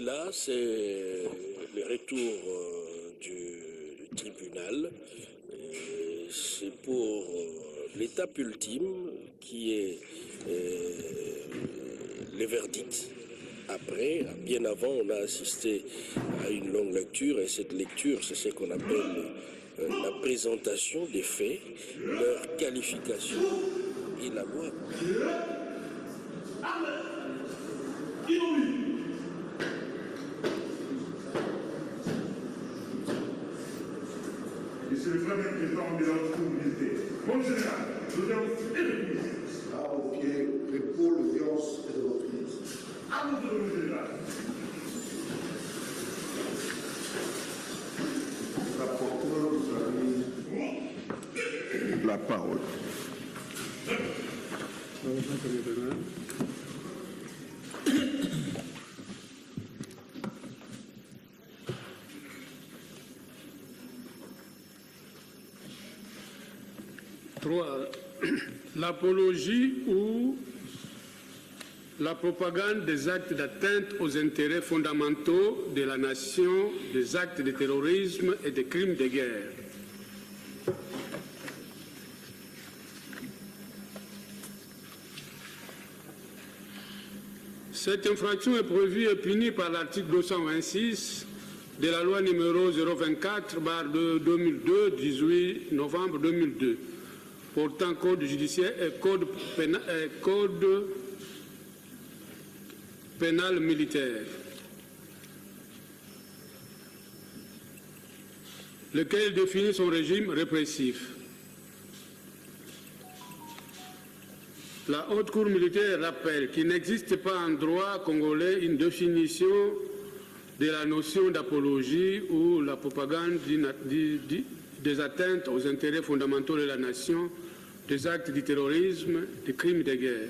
là, c'est le retour du tribunal. C'est pour l'étape ultime qui est le verdict. Après, bien avant, on a assisté à une longue lecture, et cette lecture, c'est ce qu'on appelle la présentation des faits, leur qualification et la loi. Monsieur le Premier Président de la Communauté, mon général, l'audience est de ministre. À vos pieds, pour l'audience et de votre ministre. À vous de mon général. Rapporteur, vous avez la parole. L'apologie ou la propagande des actes d'atteinte aux intérêts fondamentaux de la nation, des actes de terrorisme et des crimes de guerre. Cette infraction est prévue et punie par l'article 226 de la loi numéro 024/2002, 18 novembre 2002, portant code judiciaire et code pénal militaire, lequel définit son régime répressif. La Haute Cour militaire rappelle qu'il n'existe pas en droit congolais une définition de la notion d'apologie ou la propagande des atteintes aux intérêts fondamentaux de la nation, des actes de terrorisme, des crimes de guerre.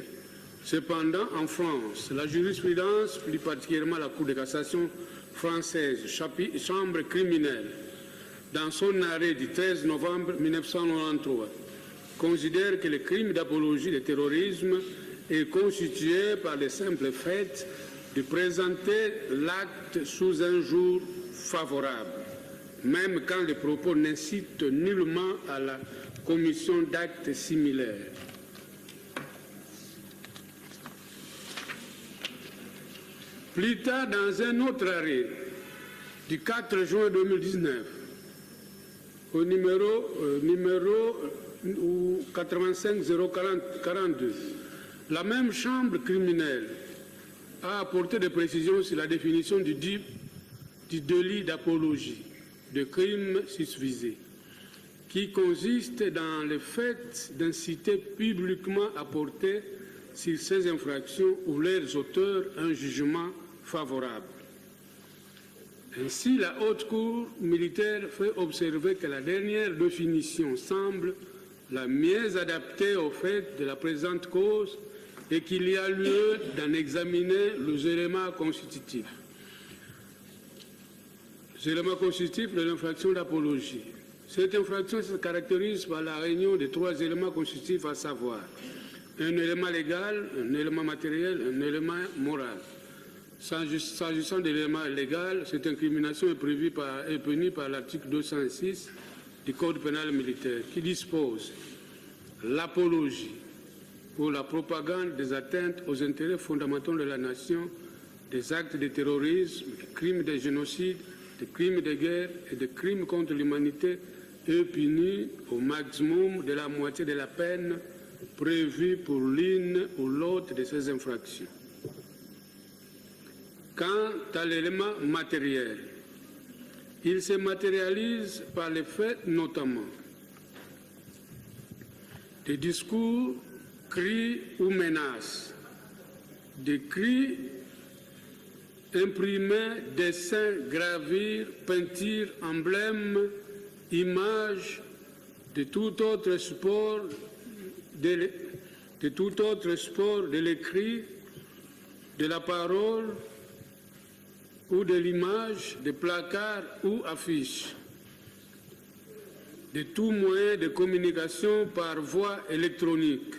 Cependant, en France, la jurisprudence, plus particulièrement la Cour de cassation française, chambre criminelle, dans son arrêt du 13 novembre 1993, considère que le crime d'apologie de terrorisme est constitué par le simple fait de présenter l'acte sous un jour favorable, même quand les propos n'incitent nullement à la commission d'actes similaires. Plus tard, dans un autre arrêt du 4 juin 2019, au numéro 85-042, la même chambre criminelle a apporté des précisions sur la définition du délit d'apologie, de crime susvisé, qui consiste dans le fait d'inciter publiquement à porter sur ces infractions ou leurs auteurs un jugement favorable. Ainsi, la Haute Cour militaire fait observer que la dernière définition semble la mieux adaptée au fait de la présente cause et qu'il y a lieu d'en examiner les éléments constitutifs. Les éléments constitutifs de l'infraction d'apologie. Cette infraction se caractérise par la réunion de trois éléments constitutifs, à savoir un élément légal, un élément matériel, un élément moral. S'agissant de l'élément légal, cette incrimination est punie par l'article 206 du Code pénal militaire, qui dispose l'apologie ou la propagande des atteintes aux intérêts fondamentaux de la nation, des actes de terrorisme, des crimes de génocide, des crimes de guerre et des crimes contre l'humanité est punie au maximum de la moitié de la peine prévue pour l'une ou l'autre de ces infractions. Quant à l'élément matériel, il se matérialise par le fait notamment des discours, cris ou menaces, des cris imprimés, dessins, gravures, peintures, emblèmes, images de tout autre support de l'écrit, de la parole ou de l'image, de placards ou affiches, de tout moyen de communication par voie électronique.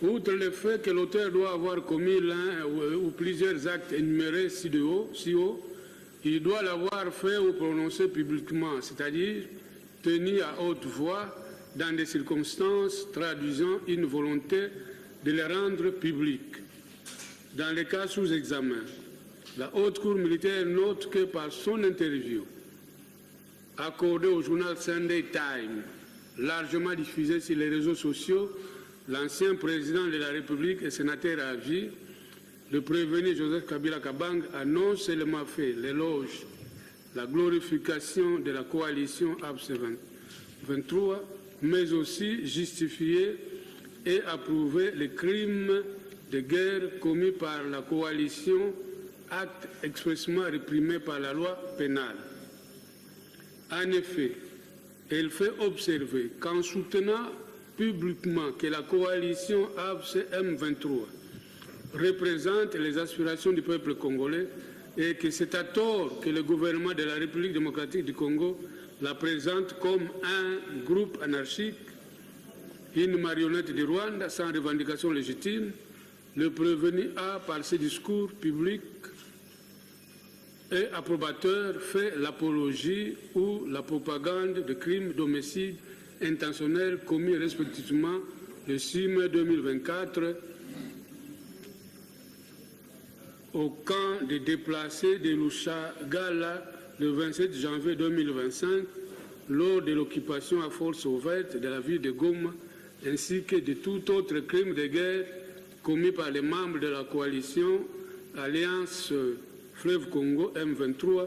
Outre le fait que l'auteur doit avoir commis l'un ou plusieurs actes énumérés si haut, il doit l'avoir fait ou prononcé publiquement, c'est-à-dire tenu à haute voix dans des circonstances traduisant une volonté de le rendre public. Dans les cas sous examen, la Haute Cour militaire note que par son interview accordée au journal Sunday Times, largement diffusée sur les réseaux sociaux, l'ancien président de la République et sénateur à vie, le prévenu Joseph Kabila Kabang, a non seulement fait l'éloge, la glorification de la coalition APC 23, mais aussi justifié et approuvé les crimes de guerre commis par la coalition, actes expressément réprimés par la loi pénale. En effet, elle fait observer qu'en soutenant publiquement que la coalition AFC M23 représente les aspirations du peuple congolais et que c'est à tort que le gouvernement de la République démocratique du Congo la présente comme un groupe anarchique, une marionnette du Rwanda sans revendication légitime, le prévenu a, par ses discours publics et approbateur, fait l'apologie ou la propagande de crimes d'homicide intentionnel commis respectivement le 6 mai 2024 au camp des déplacés de Loucha-Gala le 27 janvier 2025 lors de l'occupation à force ouverte de la ville de Goma ainsi que de tout autre crime de guerre commis par les membres de la coalition Alliance Fleuve Congo M23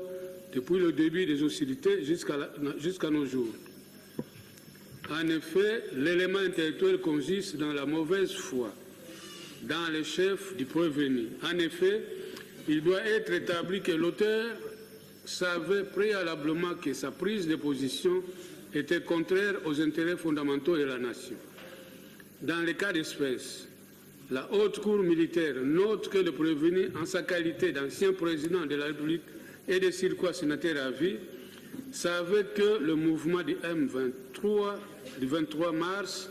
depuis le début des hostilités jusqu'à nos jours. En effet, l'élément intellectuel consiste dans la mauvaise foi dans les chefs du prévenu. En effet, il doit être établi que l'auteur savait préalablement que sa prise de position était contraire aux intérêts fondamentaux de la nation. Dans les cas d'espèce, la Haute Cour militaire note que le prévenu, en sa qualité d'ancien président de la République et de surcroît sénateur à vie, savait que le mouvement du M23 du 23 mars,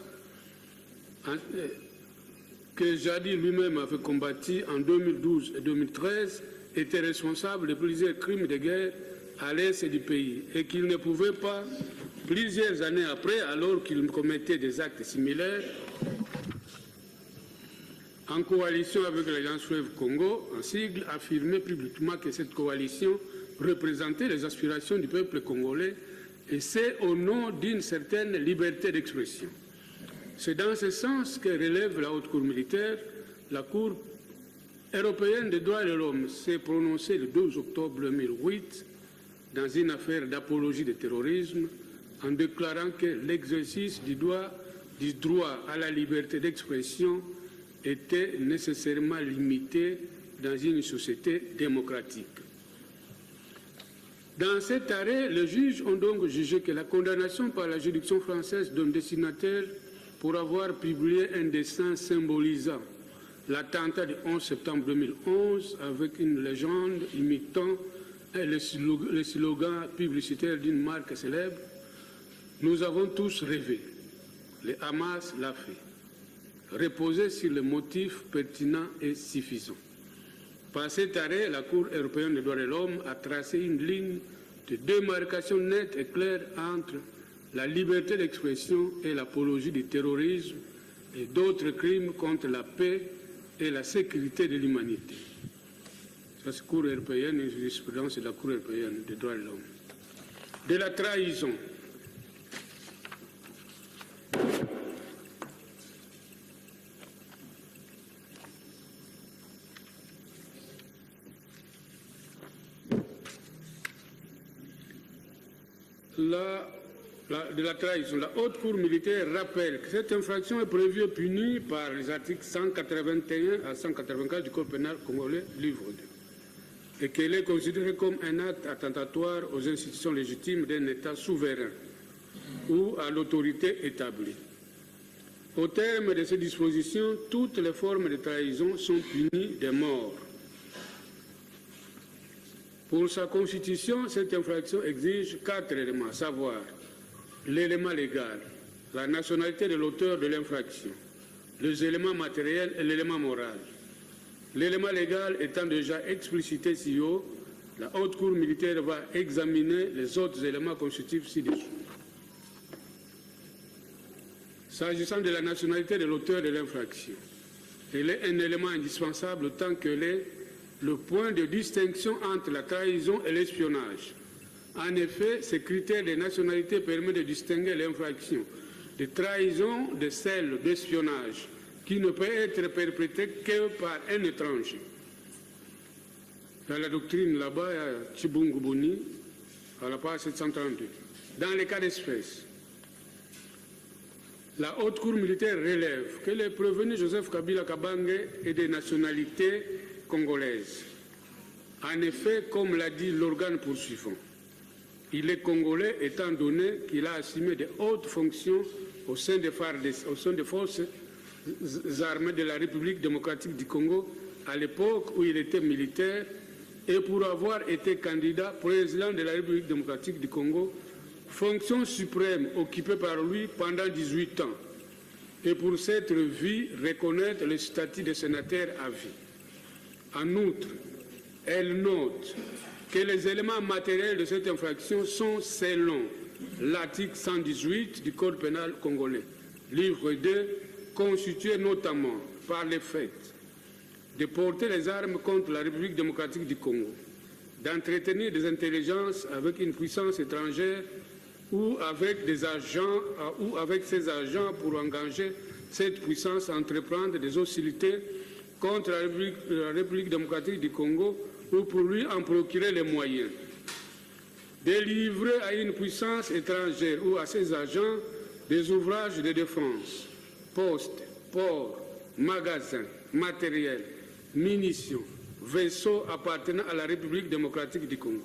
que jadis lui-même avait combattu en 2012 et 2013, était responsable de plusieurs crimes de guerre à l'est du pays et qu'il ne pouvait pas, plusieurs années après, alors qu'il commettait des actes similaires, en coalition avec l'Alliance Fleuve Congo, en sigle, affirmer publiquement que cette coalition représentait les aspirations du peuple congolais et c'est au nom d'une certaine liberté d'expression. C'est dans ce sens que relève la Haute Cour militaire. La Cour européenne des droits de l'homme s'est prononcée le 12 octobre 2008 dans une affaire d'apologie du terrorisme en déclarant que l'exercice du droit à la liberté d'expression était nécessairement limité dans une société démocratique. Dans cet arrêt, les juges ont donc jugé que la condamnation par la juridiction française d'un destinataire pour avoir publié un dessin symbolisant l'attentat du 11 septembre 2011 avec une légende imitant le slogan publicitaire d'une marque célèbre, nous avons tous rêvé, le Hamas l'a fait. Reposer sur les motifs pertinents et suffisants. Par cet arrêt, la Cour européenne des droits de l'homme a tracé une ligne de démarcation nette et claire entre la liberté d'expression et l'apologie du terrorisme et d'autres crimes contre la paix et la sécurité de l'humanité. Ça, c'est la Cour européenne, une jurisprudence de la Cour européenne des droits de l'homme. De la trahison. De la trahison. La Haute Cour militaire rappelle que cette infraction est prévue et punie par les articles 181 à 184 du Code pénal congolais, livre 2, et qu'elle est considérée comme un acte attentatoire aux institutions légitimes d'un État souverain ou à l'autorité établie. Au terme de ces dispositions, toutes les formes de trahison sont punies de mort. Pour sa constitution, cette infraction exige 4 éléments, à savoir l'élément légal, la nationalité de l'auteur de l'infraction, les éléments matériels et l'élément moral. L'élément légal étant déjà explicité si haut, la Haute Cour militaire va examiner les autres éléments constitutifs ci-dessous. S'agissant de la nationalité de l'auteur de l'infraction, elle est un élément indispensable tant qu'elle est le point de distinction entre la trahison et l'espionnage. En effet, ces critères de nationalité permettent de distinguer l'infraction de trahison de celle d'espionnage, qui ne peut être perpétrée que par un étranger. Dans la doctrine là-bas, il y a Chibungu-Boni, à la page 732. Dans les cas d'espèce, la Haute Cour militaire relève que le prévenu Joseph Kabila Kabange est de nationalité congolaise. En effet, comme l'a dit l'organe poursuivant, il est congolais étant donné qu'il a assumé de hautes fonctions au sein des forces armées de la République démocratique du Congo à l'époque où il était militaire et pour avoir été candidat président de la République démocratique du Congo, fonction suprême occupée par lui pendant 18 ans, et pour cette vie reconnaître le statut de sénateur à vie. En outre, elle note que les éléments matériels de cette infraction sont selon l'article 118 du Code pénal congolais, livre 2, constitués notamment par le fait de porter les armes contre la République démocratique du Congo, d'entretenir des intelligences avec une puissance étrangère ou avec des agents ou avec ses agents pour engager cette puissance à entreprendre des hostilités contre la République démocratique du Congo ou pour lui en procurer les moyens. Délivrer à une puissance étrangère ou à ses agents des ouvrages de défense, postes, ports, magasins, matériel, munitions, vaisseaux appartenant à la République démocratique du Congo.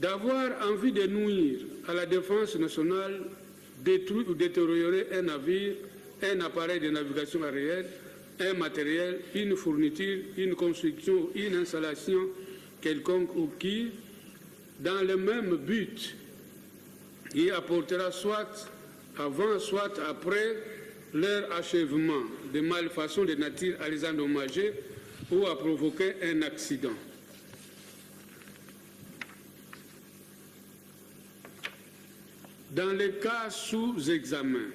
D'avoir envie de nuire à la défense nationale, détruire ou détériorer un navire, un appareil de navigation aérienne, un matériel, une fourniture, une construction, une installation quelconque ou qui, dans le même but, y apportera soit avant, soit après leur achèvement de malfaçons de nature à les endommager ou à provoquer un accident. Dans les cas sous examen,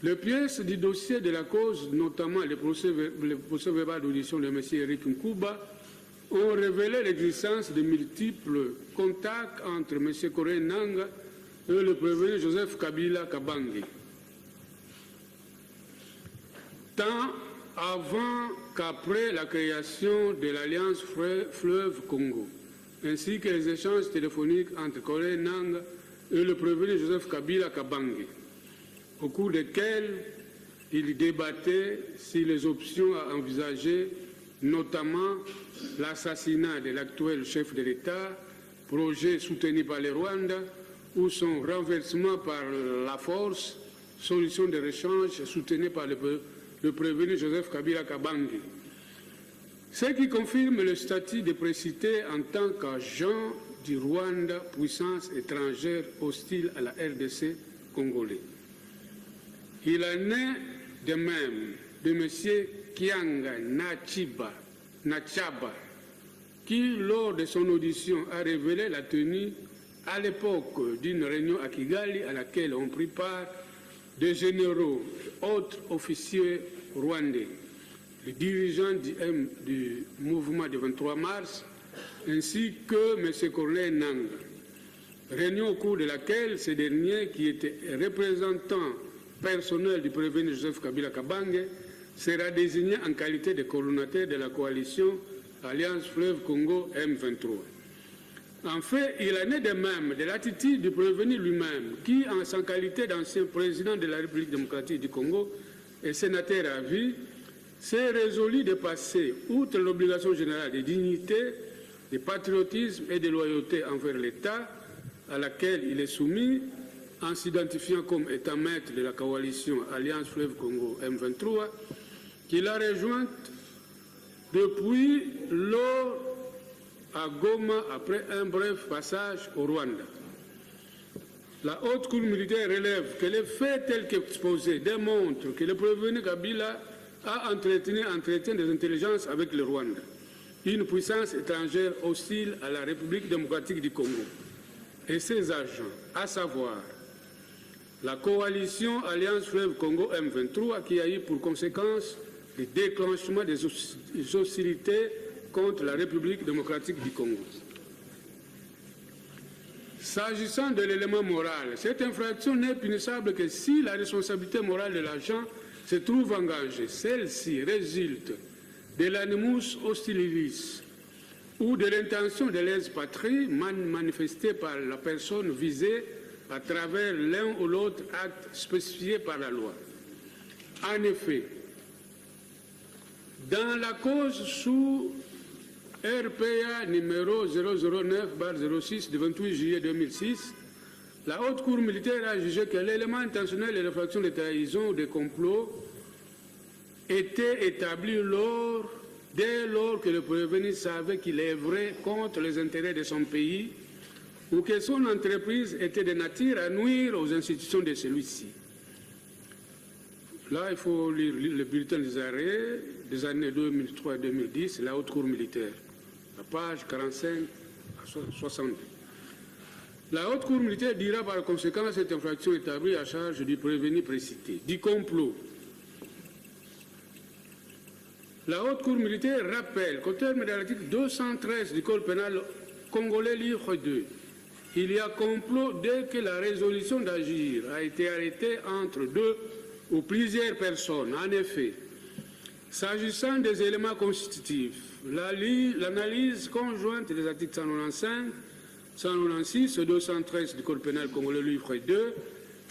les pièces du dossier de la cause, notamment le procès verbal d'audition de M. Eric Nkuba, ont révélé l'existence de multiples contacts entre M. Coré Nanga et le prévenu Joseph Kabila Kabange, tant avant qu'après la création de l'Alliance Fleuve Congo, ainsi que les échanges téléphoniques entre Coré Nanga et le prévenu Joseph Kabila Kabange, au cours desquels il débattait sur les options à envisager, notamment l'assassinat de l'actuel chef de l'État, projet soutenu par le Rwanda, ou son renversement par la force, solution de rechange soutenue par le prévenu Joseph Kabila Kabange. Ce qui confirme le statut de précité en tant qu'agent du Rwanda, puissance étrangère hostile à la RDC congolais. Il en est de même de M. Kianga Nachaba, qui, lors de son audition, a révélé la tenue à l'époque d'une réunion à Kigali à laquelle ont pris part des généraux et autres officiers rwandais, les dirigeants du mouvement du 23 mars, ainsi que M. Corneille Nanga. Réunion au cours de laquelle ces derniers, qui étaient représentants personnels du prévenu Joseph Kabila Kabange, sera désigné en qualité de coordonnateur de la coalition Alliance Fleuve Congo M23. En fait, il en est de même de l'attitude du prévenu lui-même, qui, en sa qualité d'ancien président de la République démocratique du Congo et sénateur à vie, s'est résolu de passer, outre l'obligation générale de dignité, de patriotisme et de loyauté envers l'État à laquelle il est soumis, en s'identifiant comme étant maître de la coalition Alliance Fleuve Congo M23, qu'il a rejointe depuis lors à Goma après un bref passage au Rwanda. La haute cour militaire relève que les faits tels qu'exposés démontrent que le prévenu Kabila a entretenu des intelligences avec le Rwanda, une puissance étrangère hostile à la République démocratique du Congo, et ses agents, à savoir la coalition Alliance Fleuve Congo M23, qui a eu pour conséquence le déclenchement des hostilités contre la République démocratique du Congo. S'agissant de l'élément moral, cette infraction n'est punissable que si la responsabilité morale de l'agent se trouve engagée. Celle-ci résulte de l'animus hostililis ou de l'intention de lèse-patrie manifestée par la personne visée à travers l'un ou l'autre acte spécifié par la loi. En effet, dans la cause sous RPA numéro 009/06 du 28 juillet 2006, la Haute Cour militaire a jugé que l'élément intentionnel de l'infraction de trahison ou de complot était établi dès lors que le prévenu savait qu'il œuvrait contre les intérêts de son pays ou que son entreprise était de nature à nuire aux institutions de celui-ci. Là, il faut lire le bulletin des arrêts des années 2003 et 2010, la Haute Cour militaire, la page 45 à 62. La Haute Cour militaire dira par conséquent cette infraction établie à charge du prévenu précité, du complot. La Haute Cour militaire rappelle qu'au terme de l'article 213 du Code pénal congolais livre 2, il y a complot dès que la résolution d'agir a été arrêtée entre deux ou plusieurs personnes. En effet, s'agissant des éléments constitutifs, l'analyse conjointe des articles 195, 196 et 213 du Code pénal congolais livre 2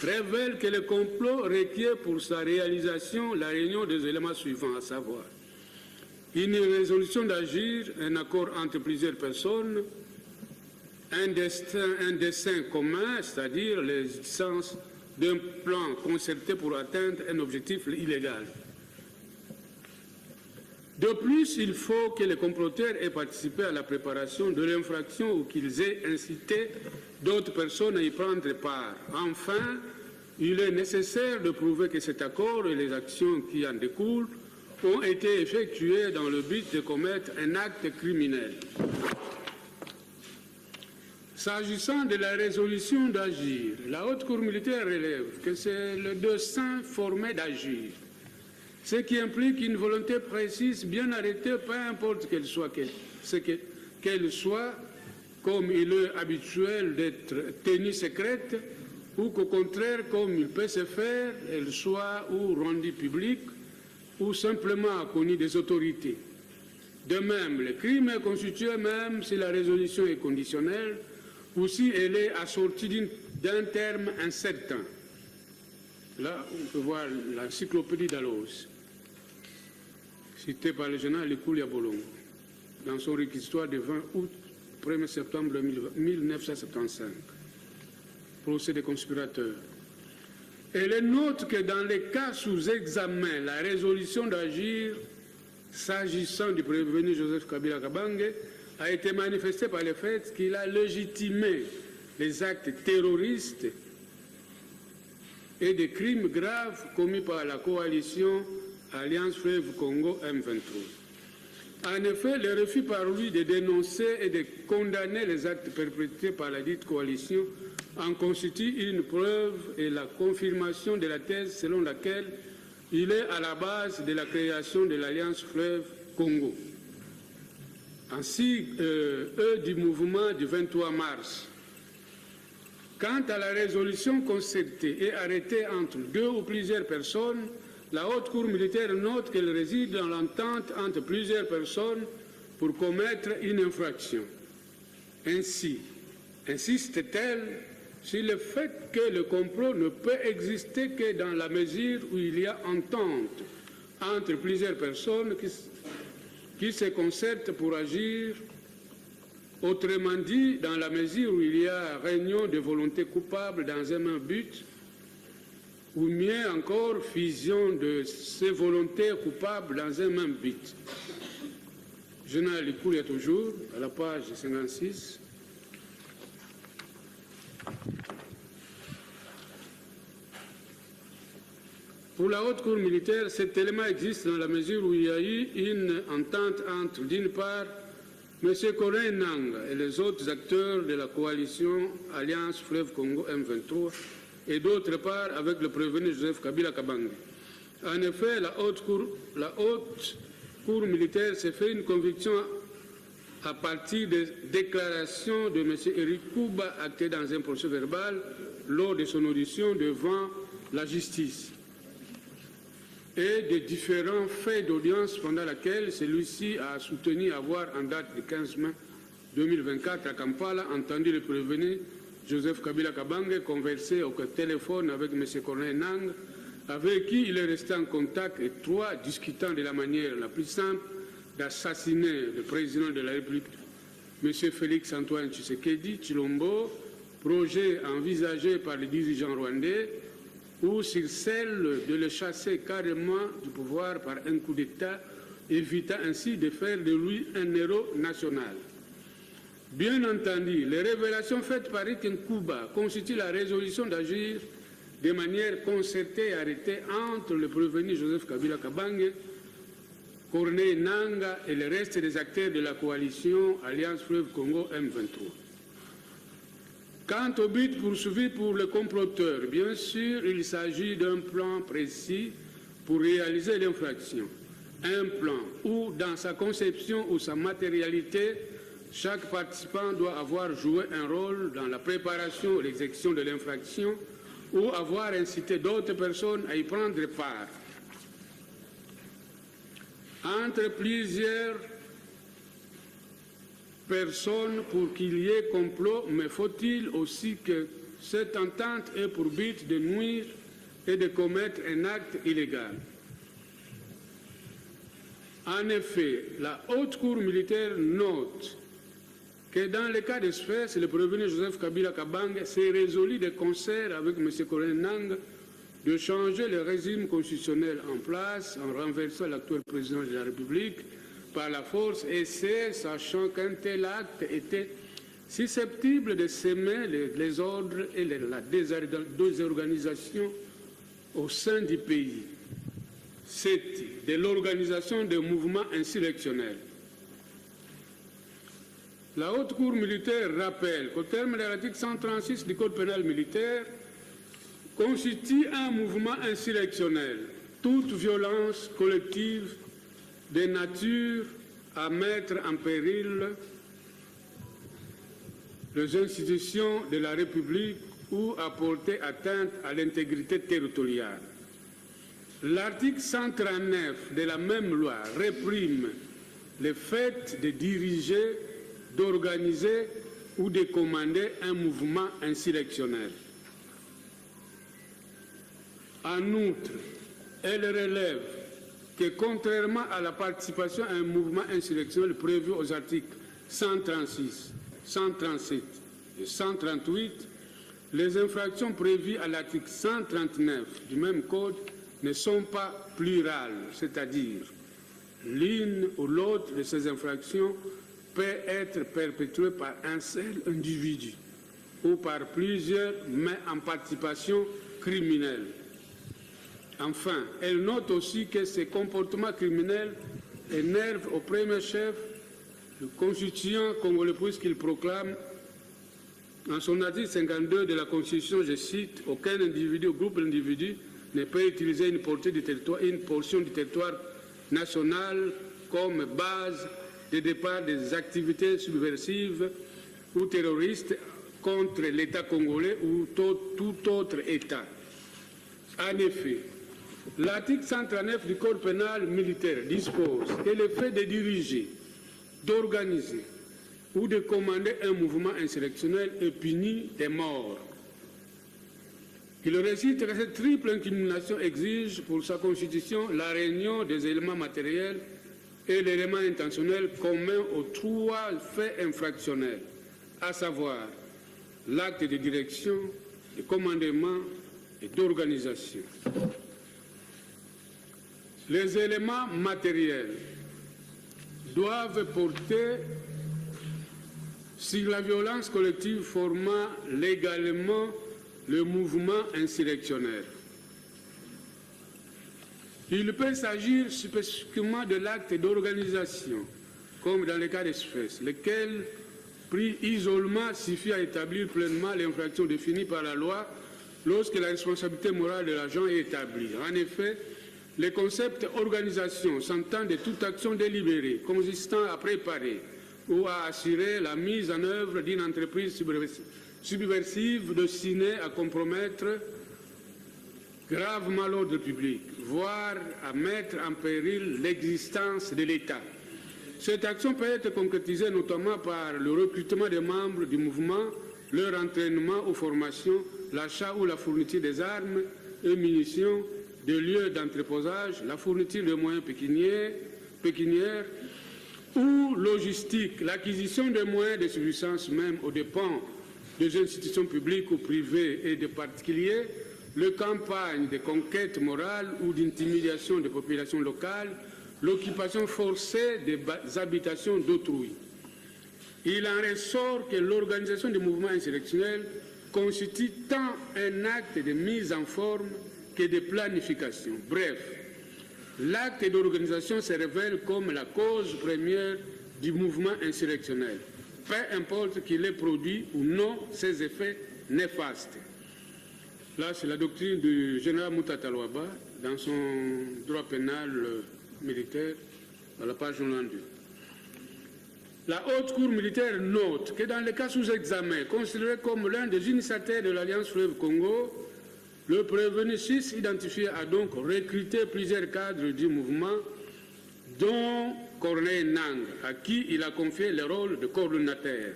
révèle que le complot requiert pour sa réalisation la réunion des éléments suivants, à savoir une résolution d'agir, un accord entre plusieurs personnes, un dessein commun, c'est-à-dire l'existence d'un plan concerté pour atteindre un objectif illégal. De plus, il faut que les comploteurs aient participé à la préparation de l'infraction ou qu'ils aient incité d'autres personnes à y prendre part. Enfin, il est nécessaire de prouver que cet accord et les actions qui en découlent ont été effectuées dans le but de commettre un acte criminel. S'agissant de la résolution d'agir, la Haute Cour militaire relève que c'est le dessein formé d'agir, ce qui implique une volonté précise, bien arrêtée, peu importe qu'elle soit, comme il est habituel d'être tenue secrète, ou qu'au contraire, comme il peut se faire, elle soit ou rendue publique, ou simplement connue des autorités. De même, le crime est constitué même si la résolution est conditionnelle, ou si elle est assortie d'un terme incertain. Là, on peut voir l'encyclopédie d'Allos, citée par le général Likuli Bolongo, dans son réquisitoire du 20 août 1er septembre 1975, procès des conspirateurs. Elle note que dans les cas sous examen, la résolution d'agir, s'agissant du prévenu Joseph Kabila Kabange, a été manifestée par le fait qu'il a légitimé les actes terroristes et des crimes graves commis par la coalition Alliance Fleuve Congo M23. En effet, le refus par lui de dénoncer et de condamner les actes perpétrés par la dite coalition en constitue une preuve et la confirmation de la thèse selon laquelle il est à la base de la création de l'Alliance Fleuve Congo, ainsi du mouvement du 23 mars. Quant à la résolution concertée et arrêtée entre deux ou plusieurs personnes, la Haute Cour militaire note qu'elle réside dans l'entente entre plusieurs personnes pour commettre une infraction. Ainsi, insiste-t-elle sur le fait que le complot ne peut exister que dans la mesure où il y a entente entre plusieurs personnes qui se concertent pour agir, autrement dit, dans la mesure où il y a réunion de volontés coupables dans un même but, ou mieux encore, fusion de ces volontés coupables dans un même but. Général Likuli toujours, à la page 56. Pour la haute cour militaire, cet élément existe dans la mesure où il y a eu une entente entre, d'une part, M. Corneille Nangaa et les autres acteurs de la coalition Alliance Fleuve Congo M23 et d'autre part avec le prévenu Joseph Kabila Kabange. En effet, la haute cour militaire s'est fait une conviction à partir des déclarations de M. Eric Kouba actées dans un procès verbal lors de son audition devant la justice et des différents faits d'audience pendant laquelle celui-ci a soutenu avoir en date du 15 mai 2024 à Kampala entendu le prévenu Joseph Kabila Kabange converser au téléphone avec M. Corneille Nangaa, avec qui il est resté en contact étroit, discutant de la manière la plus simple d'assassiner le président de la République, M. Félix Antoine Tshisekedi Tshilombo, projet envisagé par les dirigeants rwandais, ou sur celle de le chasser carrément du pouvoir par un coup d'État, évitant ainsi de faire de lui un héros national. Bien entendu, les révélations faites par Etienne Kouba constituent la résolution d'agir de manière concertée et arrêtée entre le prévenu Joseph Kabila Kabange, Corneille Nangaa et le reste des acteurs de la coalition Alliance Fleuve Congo M23. Quant au but poursuivi pour le comploteur, bien sûr, il s'agit d'un plan précis pour réaliser l'infraction. Un plan où, dans sa conception ou sa matérialité, chaque participant doit avoir joué un rôle dans la préparation ou l'exécution de l'infraction ou avoir incité d'autres personnes à y prendre part. Entre plusieurs personnes pour qu'il y ait complot, mais faut-il aussi que cette entente ait pour but de nuire et de commettre un acte illégal. En effet, la haute cour militaire note que dans le cas d'espèce, le prévenu Joseph Kabila Kabange s'est résolu de concert avec M. Corneille Nangaa de changer le régime constitutionnel en place en renversant l'actuel président de la République par la force, et c'est sachant qu'un tel acte était susceptible de semer les désordres et la désorganisation au sein du pays. C'est de l'organisation de mouvements insurrectionnels. La haute cour militaire rappelle qu'au terme de l'article 136 du Code pénal militaire, constitue un mouvement insurrectionnel toute violence collective de nature à mettre en péril les institutions de la République ou à porter atteinte à l'intégrité territoriale. L'article 139 de la même loi réprime le fait de diriger, d'organiser ou de commander un mouvement insurrectionnel. En outre, elle relève que contrairement à la participation à un mouvement insurrectionnel prévu aux articles 136, 137 et 138, les infractions prévues à l'article 139 du même code ne sont pas plurales, c'est-à-dire l'une ou l'autre de ces infractions peut être perpétuée par un seul individu ou par plusieurs, mais en participation criminelle. Enfin, elle note aussi que ces comportements criminels énervent au premier chef le constituant congolais puisqu'il proclame en son article 52 de la Constitution, je cite, « Aucun individu ou groupe d'individus ne peut utiliser une portion du territoire national comme base de départ des activités subversives ou terroristes contre l'État congolais ou tout autre État. » En effet, l'article 139 du Code pénal militaire dispose que le fait de diriger, d'organiser ou de commander un mouvement insurrectionnel est puni de mort. Il récite que cette triple incrimination exige pour sa constitution la réunion des éléments matériels et l'élément intentionnel commun aux trois faits infractionnels, à savoir l'acte de direction, de commandement et d'organisation. Les éléments matériels doivent porter sur la violence collective formant légalement le mouvement insurrectionnel. Il peut s'agir spécifiquement de l'acte d'organisation, comme dans les cas d'espèce, lequel, pris isolement, suffit à établir pleinement l'infraction définie par la loi lorsque la responsabilité morale de l'agent est établie. En effet, les concepts organisation s'entendent de toute action délibérée consistant à préparer ou à assurer la mise en œuvre d'une entreprise subversive destinée à compromettre gravement l'ordre public, voire à mettre en péril l'existence de l'État. Cette action peut être concrétisée notamment par le recrutement des membres du mouvement, leur entraînement ou formation, l'achat ou la fourniture des armes et munitions, des lieux d'entreposage, la fourniture de moyens pécuniaires ou logistiques, l'acquisition de moyens de subsistance même aux dépens des institutions publiques ou privées et des particuliers, les campagnes de conquête morale ou d'intimidation des populations locales, l'occupation forcée des habitations d'autrui. Il en ressort que l'organisation des mouvements insurrectionnels constitue tant un acte de mise en forme que de planification. Bref, l'acte d'organisation se révèle comme la cause première du mouvement insurrectionnel, peu importe qu'il ait produit ou non ses effets néfastes. Là, c'est la doctrine du général Moutata Louaba dans son droit pénal militaire, à la page 92. La Haute Cour militaire note que dans le cas sous examen, considéré comme l'un des initiateurs de l'Alliance Fleuve Congo, le prévenu 6 identifié a donc recruté plusieurs cadres du mouvement, dont Corneille Nang, à qui il a confié le rôle de coordonnateur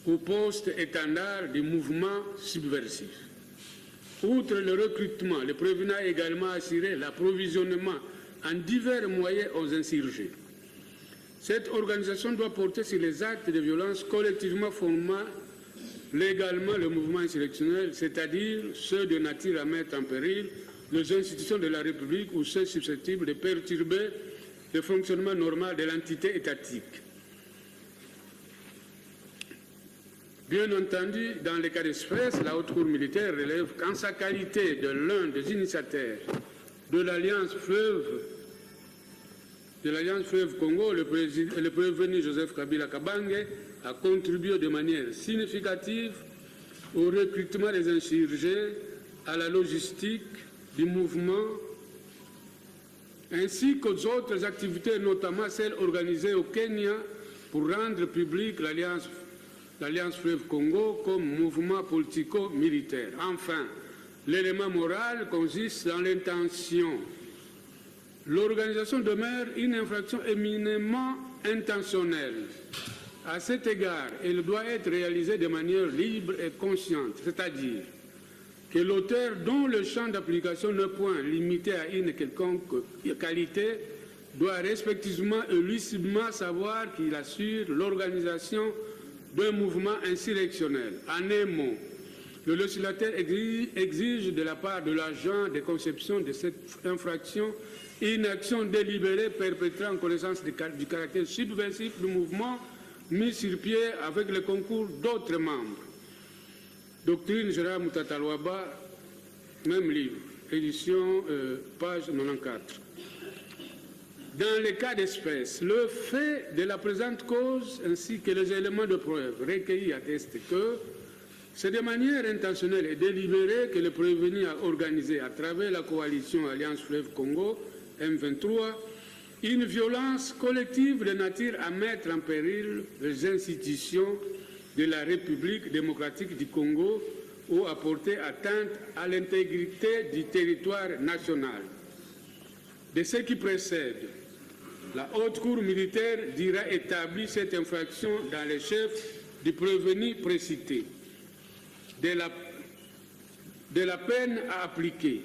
au poste étendard du mouvement subversif. Outre le recrutement, le prévenu a également assuré l'approvisionnement en divers moyens aux insurgés. Cette organisation doit porter sur les actes de violence collectivement formant légalement le mouvement insurrectionnel, c'est-à-dire ceux de nature à mettre en péril les institutions de la République ou ceux susceptibles de perturber le fonctionnement normal de l'entité étatique. Bien entendu, dans les cas d'espèce, la Haute Cour militaire relève qu'en sa qualité de l'un des initiateurs de l'Alliance Fleuve Congo, le prévenu Joseph Kabila Kabange a contribué de manière significative au recrutement des insurgés, à la logistique du mouvement, ainsi qu'aux autres activités, notamment celles organisées au Kenya pour rendre publique l'Alliance Fleuve Congo comme mouvement politico-militaire. Enfin, l'élément moral consiste dans l'intention. L'organisation demeure une infraction éminemment intentionnelle. À cet égard, elle doit être réalisée de manière libre et consciente, c'est-à-dire que l'auteur dont le champ d'application n'est point limité à une quelconque qualité doit respectivement et lucidement savoir qu'il assure l'organisation d'un mouvement insurrectionnel. En un mot, le législateur exige de la part de l'agent de conception de cette infraction une action délibérée perpétrée en connaissance du caractère subversif du mouvement mis sur pied avec le concours d'autres membres. Doctrine générale Moutata Louaba, même livre, édition, page 94. Dans les cas d'espèce, le fait de la présente cause ainsi que les éléments de preuve recueillis attestent que c'est de manière intentionnelle et délibérée que le prévenu a organisé à travers la coalition Alliance Fleuve Congo, M23, une violence collective de nature à mettre en péril les institutions de la République démocratique du Congo ou à porter atteinte à l'intégrité du territoire national. De ce qui précède, la Haute Cour militaire dira établir cette infraction dans les chefs du prévenu précité. De la peine à appliquer.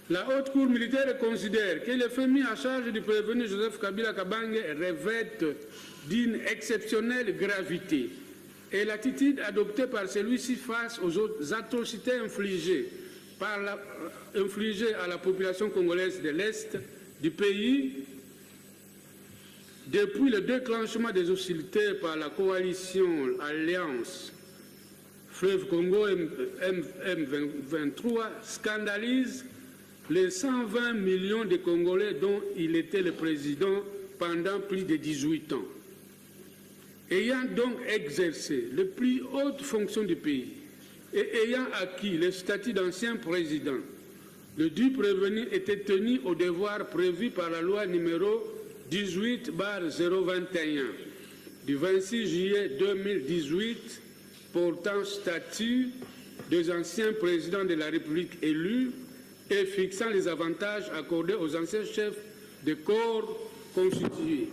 La Haute Cour militaire considère que les faits mis à charge du prévenu Joseph Kabila Kabange revêtent d'une exceptionnelle gravité et l'attitude adoptée par celui-ci face aux autres atrocités infligées à la population congolaise de l'Est du pays depuis le déclenchement des hostilités par la coalition Alliance fleuve Congo M23 scandalise les 120 millions de Congolais dont il était le président pendant plus de 18 ans. Ayant donc exercé les plus hautes fonctions du pays et ayant acquis le statut d'ancien président, le dit prévenu était tenu au devoir prévu par la loi numéro 18/021 du 26 juillet 2018 portant statut des anciens présidents de la République élus et fixant les avantages accordés aux anciens chefs de corps constitués.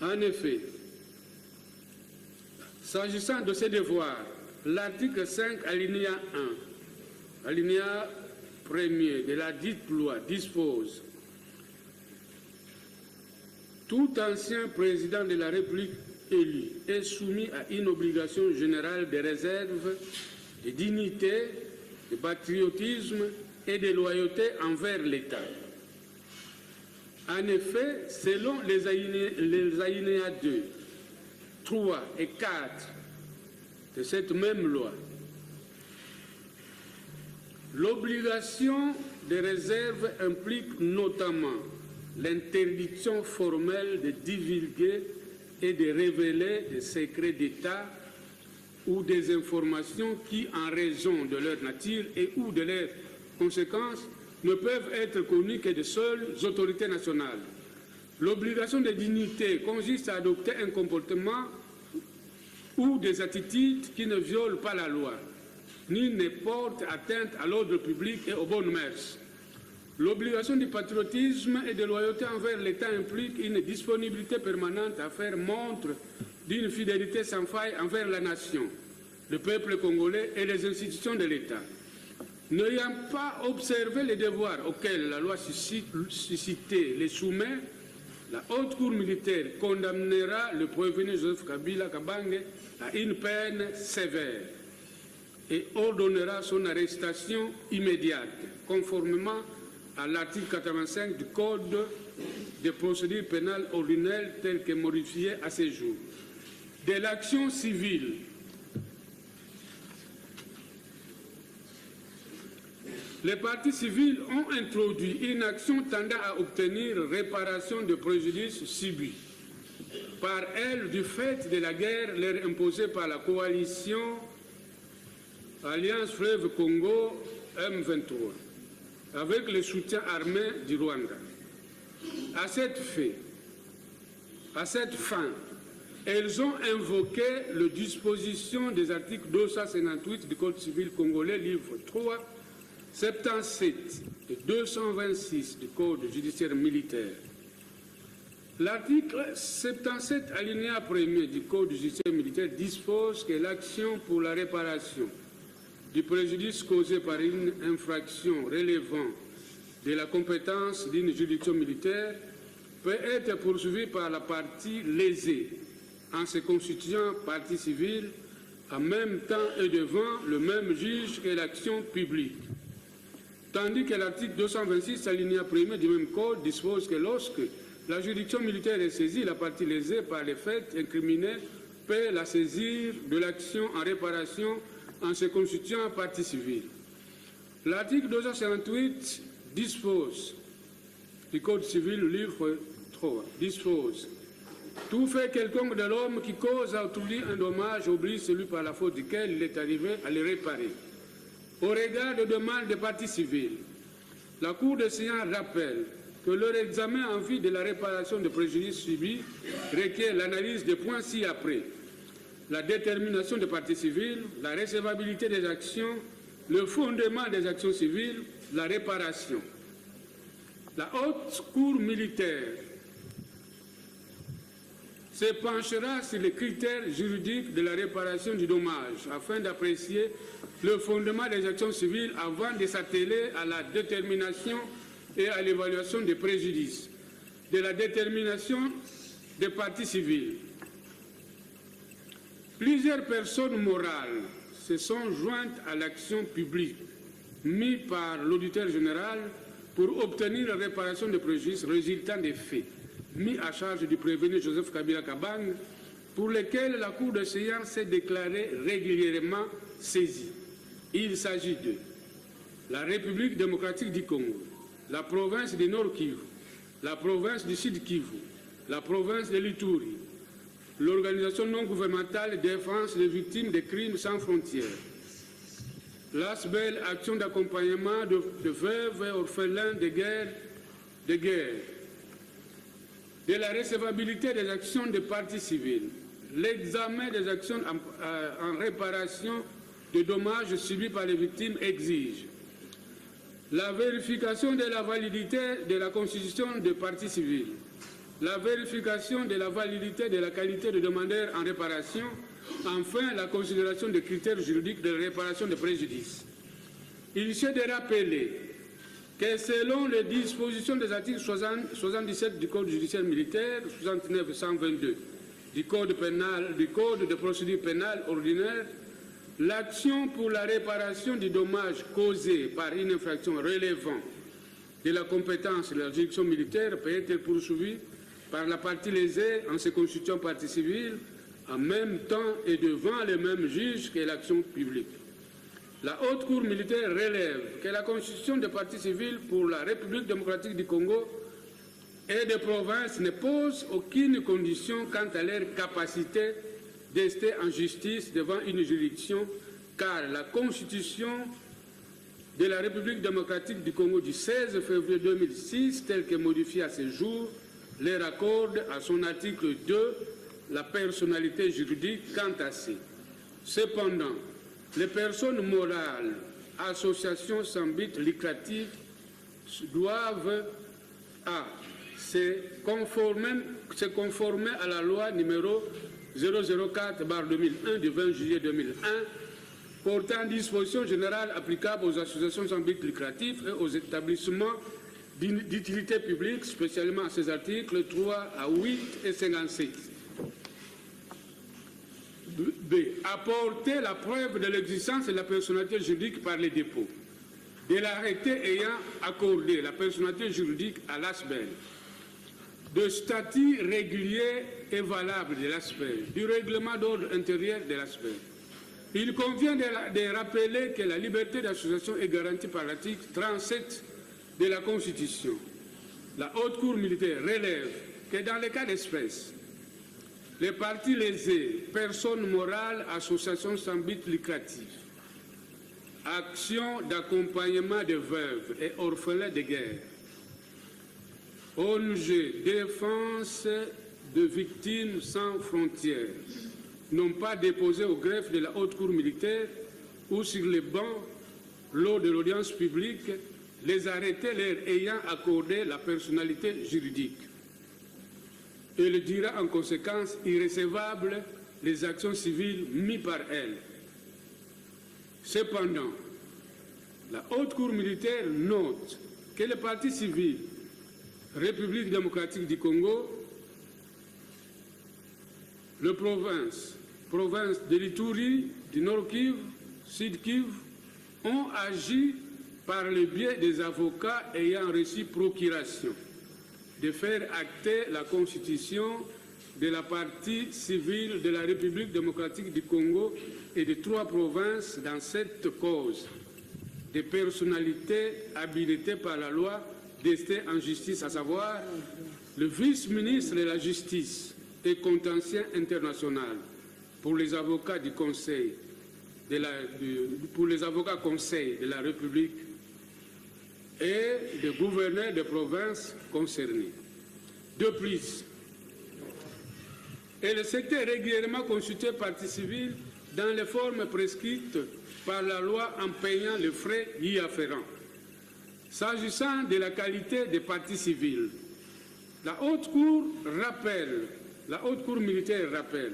En effet, s'agissant de ces devoirs, l'article 5, alinéa 1, alinéa 1er de la dite loi dispose: tout ancien président de la République élu est soumis à une obligation générale de réserve, de dignité, de patriotisme et de loyauté envers l'État. En effet, selon les alinéas 2, 3 et 4 de cette même loi, l'obligation de réserve implique notamment l'interdiction formelle de divulguer et de révéler des secrets d'État ou des informations qui, en raison de leur nature et ou de leurs conséquences, ne peuvent être connues que des seules autorités nationales. L'obligation de dignité consiste à adopter un comportement ou des attitudes qui ne violent pas la loi, ni ne portent atteinte à l'ordre public et aux bonnes mœurs. L'obligation du patriotisme et de loyauté envers l'État implique une disponibilité permanente à faire montre d'une fidélité sans faille envers la nation, le peuple congolais et les institutions de l'État. N'ayant pas observé les devoirs auxquels la loi suscitée les soumet, la haute cour militaire condamnera le prévenu Joseph Kabila Kabange à une peine sévère et ordonnera son arrestation immédiate, conformément à l'article 85 du Code des procédures pénales ordinaires tel que modifié à ce jour. De l'action civile, les partis civils ont introduit une action tendant à obtenir réparation de préjudices subis par elles du fait de la guerre leur imposée par la coalition Alliance Fleuve Congo M23 avec le soutien armé du Rwanda. À cette fin, elles ont invoqué les dispositions des articles 258 du Code civil congolais, livre 3, 77 et 226 du Code judiciaire militaire. L'article 77, alinéa 1er du Code judiciaire militaire dispose que l'action pour la réparation du préjudice causé par une infraction relevant de la compétence d'une juridiction militaire peut être poursuivie par la partie lésée en se constituant partie civile en même temps et devant le même juge que l'action publique. Tandis que l'article 226, alinéa 1er du même code dispose que lorsque la juridiction militaire est saisie, la partie lésée par les faits incriminés peut la saisir de l'action en réparation en se constituant partie civile. L'article 258 dispose, du Code civil, livre 3, dispose: tout fait quelconque de l'homme qui cause à autrui un dommage oblige celui par la faute duquel il est arrivé à le réparer. Au regard de demandes des parties civiles, la Cour des sciences rappelle que leur examen en vue de la réparation des préjudices subis requiert l'analyse des points ci-après: la détermination des parties civiles, la recevabilité des actions, le fondement des actions civiles, la réparation. La haute cour militaire se penchera sur les critères juridiques de la réparation du dommage afin d'apprécier le fondement des actions civiles avant de s'atteler à la détermination et à l'évaluation des préjudices, de la détermination des parties civiles. Plusieurs personnes morales se sont jointes à l'action publique mise par l'auditeur général pour obtenir la réparation des préjudices résultant des faits mis à charge du prévenu Joseph Kabila Kabang, pour lesquels la Cour de séance s'est déclarée régulièrement saisie. Il s'agit de la République démocratique du Congo, la province du Nord Kivu, la province du Sud Kivu, la province de l'Ituri, l'organisation non gouvernementale défense des victimes des crimes sans frontières, l'ASBEL, action d'accompagnement de veuves et orphelins de guerre, de la recevabilité des actions de partie civile, l'examen des actions en réparation de dommages subis par les victimes exige la vérification de la validité de la constitution de partie civile, la vérification de la validité de la qualité de demandeur en réparation, enfin la considération des critères juridiques de réparation des préjudices. Il est de rappeler que selon les dispositions des articles 77 du Code judiciaire militaire, 69 et 122 du Code pénal, du Code de procédure pénale ordinaire, l'action pour la réparation du dommage causé par une infraction relevant de la compétence de la juridiction militaire peut être poursuivie par la partie lésée en se constituant partie civile en même temps et devant le même juge que l'action publique. La Haute Cour militaire relève que la constitution de partie civile pour la République démocratique du Congo et des provinces ne pose aucune condition quant à leur capacité d'ester en justice devant une juridiction, car la Constitution de la République démocratique du Congo du 16 février 2006, telle que modifiée à ce jour, leur accorde à son article 2 la personnalité juridique quant à ces. Cependant, les personnes morales, associations sans but lucratif, doivent se conformer à la loi numéro 004/2001 du 20 juillet 2001 portant dispositions générales applicables aux associations sans but lucratif et aux établissements d'utilité publique, spécialement à ces articles 3 à 8 et 57. B. Apporter la preuve de l'existence de la personnalité juridique par les dépôts de l'arrêté ayant accordé la personnalité juridique à l'ASBEL, de statut régulier et valable de l'ASBEL, du règlement d'ordre intérieur de l'ASBEL. Il convient de rappeler que la liberté d'association est garantie par l'article 37 de la Constitution. La Haute Cour militaire relève que dans les cas d'espèce, les parties lésées, personnes morales, associations sans but lucratif, actions d'accompagnement de veuves et orphelins de guerre, ONG défense de victimes sans frontières, n'ont pas déposé au greffe de la Haute Cour militaire ou sur les bancs, lors de l'audience publique, les arrêtés leur ayant accordé la personnalité juridique. Elle dira en conséquence irrécevables les actions civiles mises par elle. Cependant, la Haute Cour militaire note que les partis civils République démocratique du Congo, les provinces de l'Ituri, du Nord Kivu, Sud Kivu, ont agi par le biais des avocats ayant reçu procuration de faire acter la constitution de la partie civile de la République démocratique du Congo et de 3 provinces dans cette cause, des personnalités habilitées par la loi d'ester en justice, à savoir le vice-ministre de la Justice et contentieux international pour les avocats du Conseil pour les avocats conseils de la République et des gouverneurs des provinces concernées. De plus, elle s'était régulièrement consultée partie civile dans les formes prescrites par la loi en payant les frais y afférents. S'agissant de la qualité des parties civiles, la Haute Cour militaire rappelle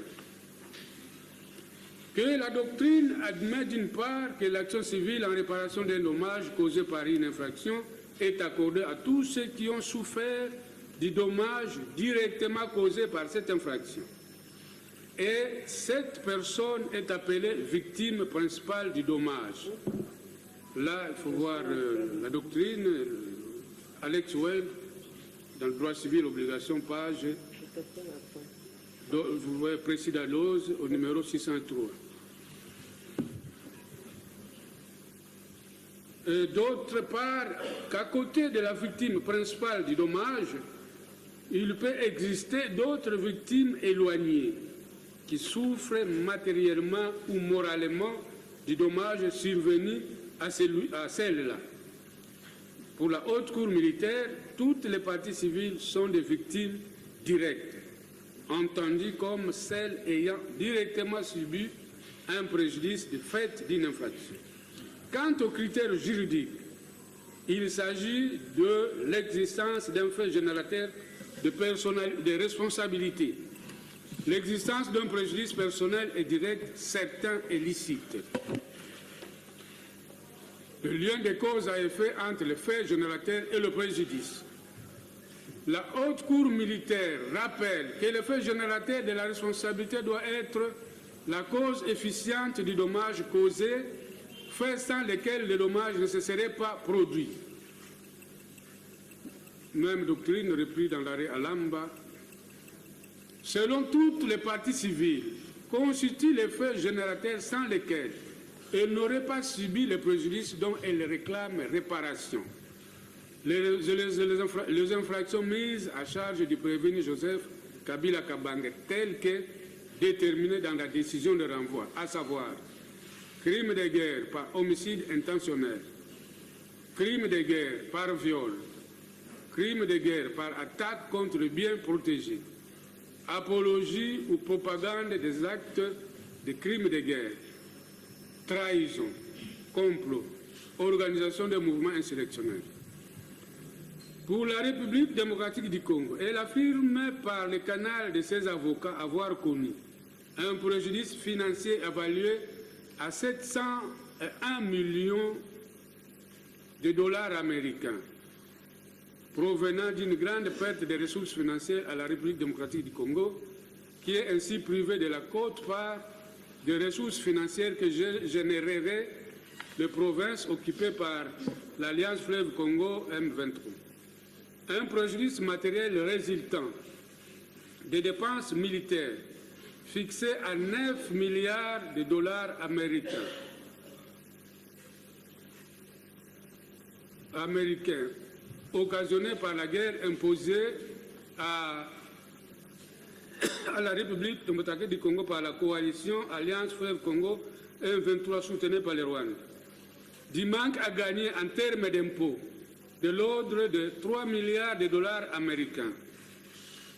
que la doctrine admet d'une part que l'action civile en réparation d'un dommage causé par une infraction est accordée à tous ceux qui ont souffert du dommage directement causé par cette infraction. Et cette personne est appelée victime principale du dommage. Là, il faut voir la doctrine, Alex Well, dans le droit civil, obligation, page, vous voyez, Président Lose, au numéro 603. D'autre part, qu'à côté de la victime principale du dommage, il peut exister d'autres victimes éloignées qui souffrent matériellement ou moralement du dommage survenu à celle-là. Pour la haute cour militaire, toutes les parties civiles sont des victimes directes, entendues comme celles ayant directement subi un préjudice du fait d'une infraction. Quant aux critères juridiques, il s'agit de l'existence d'un fait générateur de responsabilité, l'existence d'un préjudice personnel et direct, certain et licite, le lien de cause à effet entre le fait générateur et le préjudice. La haute cour militaire rappelle que le fait générateur de la responsabilité doit être la cause efficiente du dommage causé, fait sans lequel le dommage ne se serait pas produit. Même doctrine reprise dans l'arrêt Alamba. Selon toutes les parties civiles, constitue les faits générateurs sans lesquels elle n'aurait pas subi le préjudice dont elle réclame réparation. Les infractions mises à charge du prévenu Joseph Kabila Kabange, telles que déterminées dans la décision de renvoi, à savoir crime de guerre par homicide intentionnel, crime de guerre par viol, crime de guerre par attaque contre le bien protégé, apologie ou propagande des actes de crimes de guerre, trahison, complot, organisation de mouvements insurrectionnels. Pour la République démocratique du Congo, elle affirme par le canal de ses avocats avoir connu un préjudice financier évalué à 701 millions de dollars américains, provenant d'une grande perte de ressources financières à la République démocratique du Congo, qui est ainsi privée de la quote-part des ressources financières que généreraient les provinces occupées par l'Alliance Fleuve Congo M23. Un préjudice matériel résultant des dépenses militaires fixées à 9 milliards de dollars américains, occasionné par la guerre imposée à la République démocratique du Congo par la coalition Alliance Fleuve Congo M23 soutenue par le Rwanda. Du manque à gagner en termes d'impôts de l'ordre de 3 milliards de dollars américains.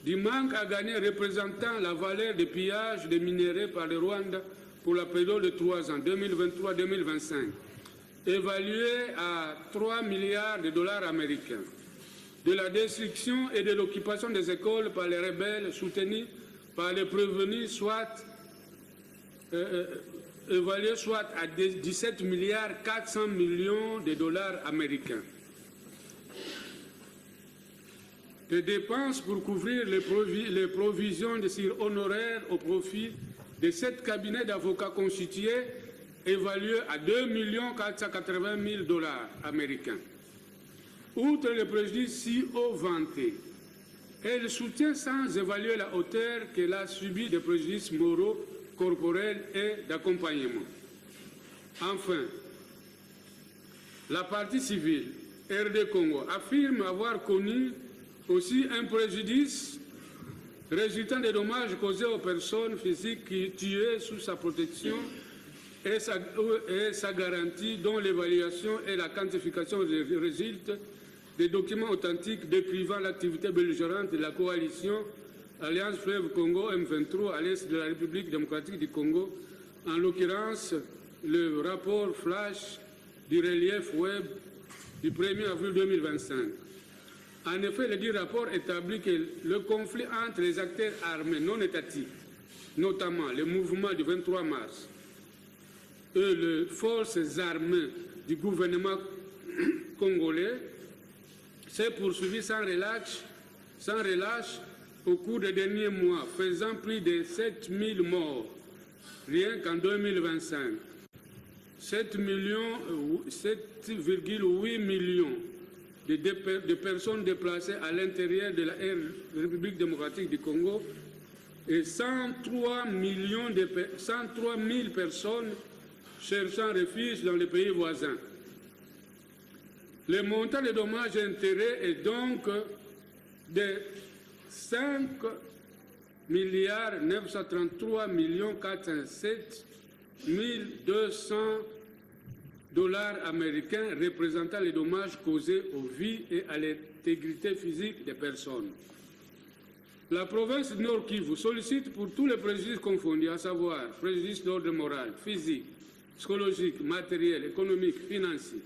Du manque à gagner représentant la valeur des pillages des minéraux par le Rwanda pour la période de 3 ans, 2023-2025, évalué à 3 milliards de dollars américains. De la destruction et de l'occupation des écoles par les rebelles soutenus par les prévenus, évalué soit à 17 milliards 400 millions de dollars américains. Des dépenses pour couvrir les provisions de sur-honoraires au profit de 7 cabinets d'avocats constitués, évalués à 2 480 000 dollars américains. Outre le préjudice si haut vanté, elle soutient sans évaluer la hauteur qu'elle a subi des préjudices moraux, corporels et d'accompagnement. Enfin, la partie civile, RD Congo, affirme avoir connu aussi un préjudice résultant des dommages causés aux personnes physiques qui tuées sous sa protection et sa garantie, dont l'évaluation et la quantification résultent des documents authentiques décrivant l'activité belligérante de la coalition Alliance Fleuve Congo M23 à l'est de la République démocratique du Congo, en l'occurrence le rapport flash du relief web du 1er avril 2025. En effet, le dit rapport établit que le conflit entre les acteurs armés non étatiques, notamment le mouvement du 23 mars, et les forces armées du gouvernement congolais, s'est poursuivi sans relâche au cours des derniers mois, faisant plus de 7000 morts, rien qu'en 2025. 7,8 millions de personnes déplacées à l'intérieur de la République démocratique du Congo et 103 000 personnes cherchant refuge dans les pays voisins. Le montant des dommages et intérêts est donc de 5 933 407 200 dollars américains, représentant les dommages causés aux vies et à l'intégrité physique des personnes. La province du Nord Kivu sollicite pour tous les préjudices confondus, à savoir préjudices d'ordre moral, physique, psychologique, matériel, économique, financier,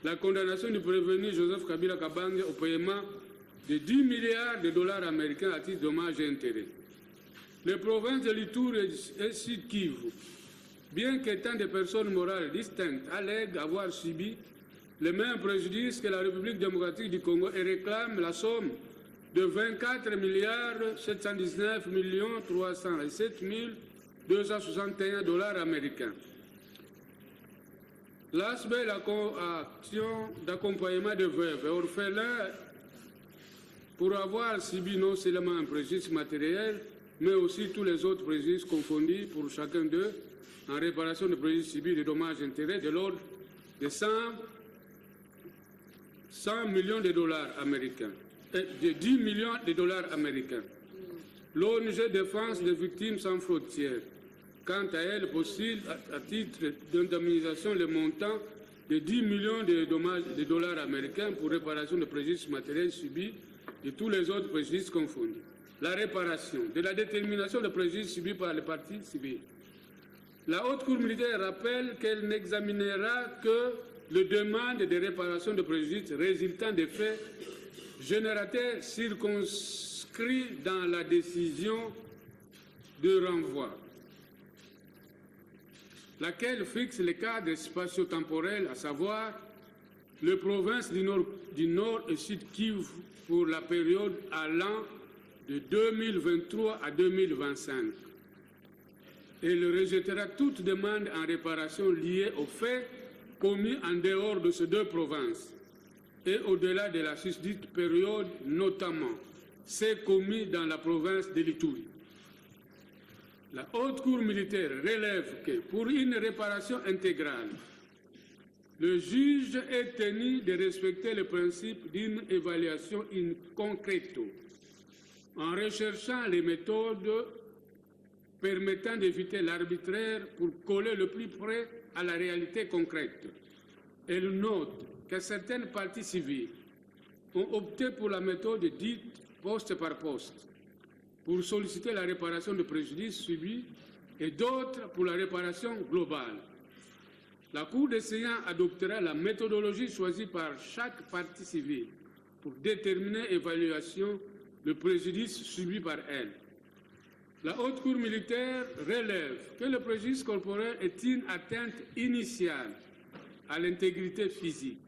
la condamnation du prévenu Joseph Kabila Kabange au paiement de 10 milliards de dollars américains à titre de dommages et intérêts. Les provinces de l'Ituri et Sud Kivu, bien qu'étant des personnes morales distinctes, allèguent avoir subi les mêmes préjudices que la République démocratique du Congo et réclament la somme de 24 719 307 261 dollars américains. L'aspect l'action d'accompagnement de veuves et orphelins pour avoir subi non seulement un préjudice matériel, mais aussi tous les autres préjudices confondus pour chacun d'eux en réparation de préjudices subis de dommages et intérêts de l'ordre de 100 millions de dollars américains, de 10 millions de dollars américains. L'ONG Défense des victimes sans frontières, quant à elle, postule à titre d'indemnisation le montant de 10 millions de dollars américains pour réparation de préjudices matériels subis de tous les autres préjudices confondus. La réparation de la détermination de préjudices subis par les parties civiles. La Haute Cour militaire rappelle qu'elle n'examinera que les demandes de réparation de préjudices résultant des faits générateurs circonscrits dans la décision de renvoi, laquelle fixe le cadre spatio-temporel, à savoir les provinces du Nord et Sud Kivu pour la période allant de 2023 à 2025. Elle rejettera toute demande en réparation liée aux faits commis en dehors de ces deux provinces et au-delà de la susdite période, notamment ceux commis dans la province de l'Ituri. La Haute Cour militaire relève que pour une réparation intégrale, le juge est tenu de respecter le principe d'une évaluation in concreto, en recherchant les méthodes permettant d'éviter l'arbitraire pour coller le plus près à la réalité concrète. Elle note que certaines parties civiles ont opté pour la méthode dite poste par poste pour solliciter la réparation de préjudices subis et d'autres pour la réparation globale. La Cour des séants adoptera la méthodologie choisie par chaque partie civile pour déterminer l'évaluation de préjudice subi par elle. La Haute Cour militaire relève que le préjudice corporel est une atteinte initiale à l'intégrité physique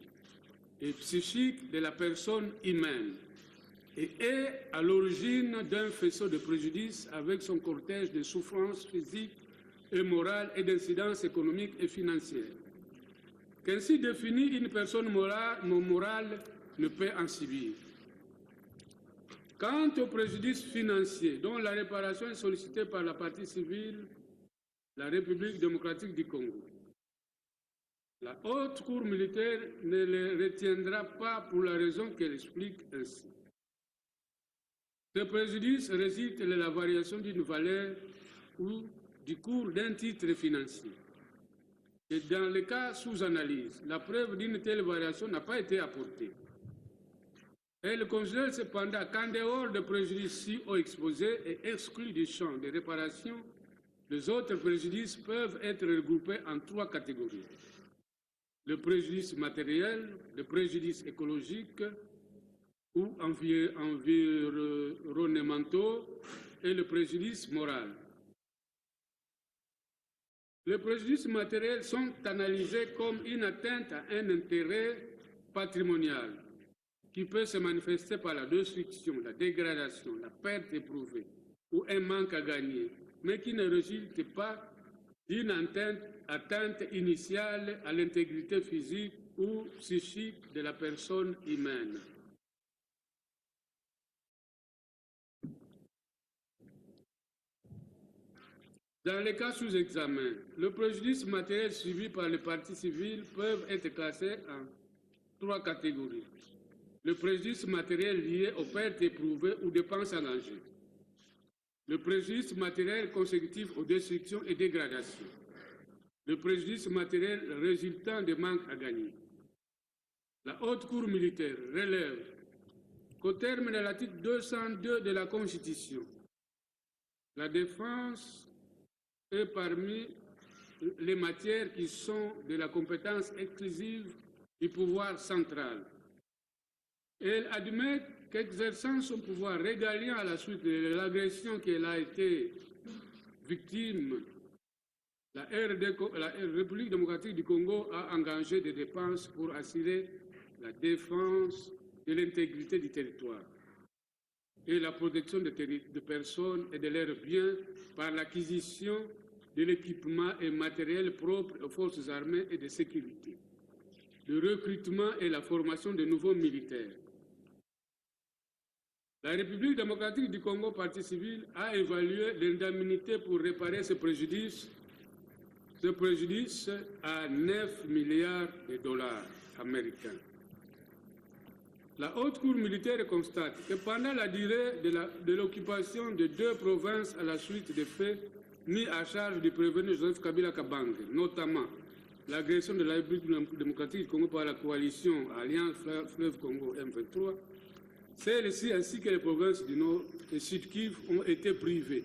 et psychique de la personne humaine et est à l'origine d'un faisceau de préjudice avec son cortège de souffrances physiques et morales et d'incidences économiques et financières. Qu'ainsi définie, une personne morale ne peut en subir. Quant au préjudice financier, dont la réparation est sollicitée par la partie civile, la République démocratique du Congo, la Haute Cour militaire ne le retiendra pas pour la raison qu'elle explique ainsi. Ce préjudice réside dans la variation d'une valeur ou du cours d'un titre financier. Et dans le cas sous analyse, la preuve d'une telle variation n'a pas été apportée. Elle considère cependant qu'en dehors de préjudices si haut exposés et exclus du champ de réparation, les autres préjudices peuvent être regroupés en trois catégories. Le préjudice matériel, le préjudice écologique ou environnementaux et le préjudice moral. Les préjudices matériels sont analysés comme une atteinte à un intérêt patrimonial qui peut se manifester par la destruction, la dégradation, la perte éprouvée ou un manque à gagner, mais qui ne résulte pas d'une atteinte initiale à l'intégrité physique ou psychique de la personne humaine. Dans les cas sous examen, le préjudice matériel subi par les parties civiles peuvent être classés en 3 catégories. Le préjudice matériel lié aux pertes éprouvées ou dépenses engagées. Le préjudice matériel consécutif aux destructions et dégradations. Le préjudice matériel résultant des manques à gagner. La Haute Cour militaire relève qu'au terme de l'article 202 de la Constitution, la défense est parmi les matières qui sont de la compétence exclusive du pouvoir central. Elle admet qu'exerçant son pouvoir régalien à la suite de l'agression qu'elle a été victime, la République démocratique du Congo a engagé des dépenses pour assurer la défense de l'intégrité du territoire et la protection des personnes et de leurs biens par l'acquisition de l'équipement et matériel propre aux forces armées et de sécurité, le recrutement et la formation de nouveaux militaires. La République démocratique du Congo, partie civile, a évalué l'indemnité pour réparer ce préjudice à 9 milliards de dollars américains. La Haute Cour militaire constate que pendant la durée de l'occupation de 2 provinces à la suite des faits mis à charge du prévenu Joseph Kabila Kabange, notamment l'agression de la République démocratique du Congo par la coalition Alliance Fleuve Congo M23, celles-ci ainsi que les provinces du Nord et Sud-Kivu ont été privées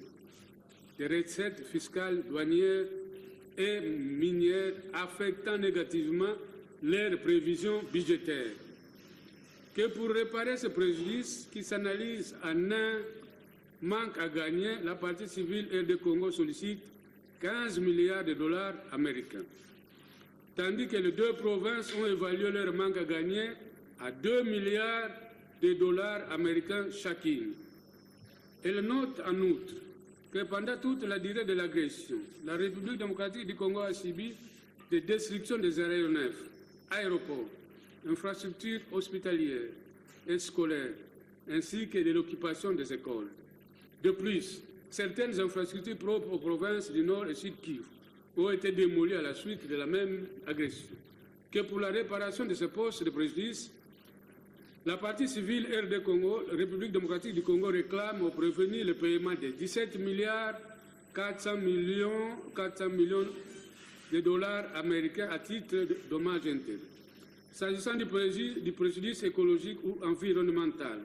des recettes fiscales, douanières et minières affectant négativement leurs prévisions budgétaires. Que pour réparer ce préjudice qui s'analyse en un manque à gagner, la partie civile RD Congo sollicite 15 milliards de dollars américains, tandis que les 2 provinces ont évalué leur manque à gagner à 2 milliards de dollars américains chacune. Elle note en outre que pendant toute la durée de l'agression, la République démocratique du Congo a subi des destructions des aéronefs, aéroports, infrastructures hospitalières et scolaires, ainsi que de l'occupation des écoles. De plus, certaines infrastructures propres aux provinces du Nord et Sud-Kivu ont été démolies à la suite de la même agression. Que pour la réparation de ces postes de préjudice, la partie civile RD Congo, République démocratique du Congo, réclame au prévenu le paiement de 17 milliards 400 millions de dollars américains à titre de dommages intérêts. S'agissant du préjudice écologique ou environnemental,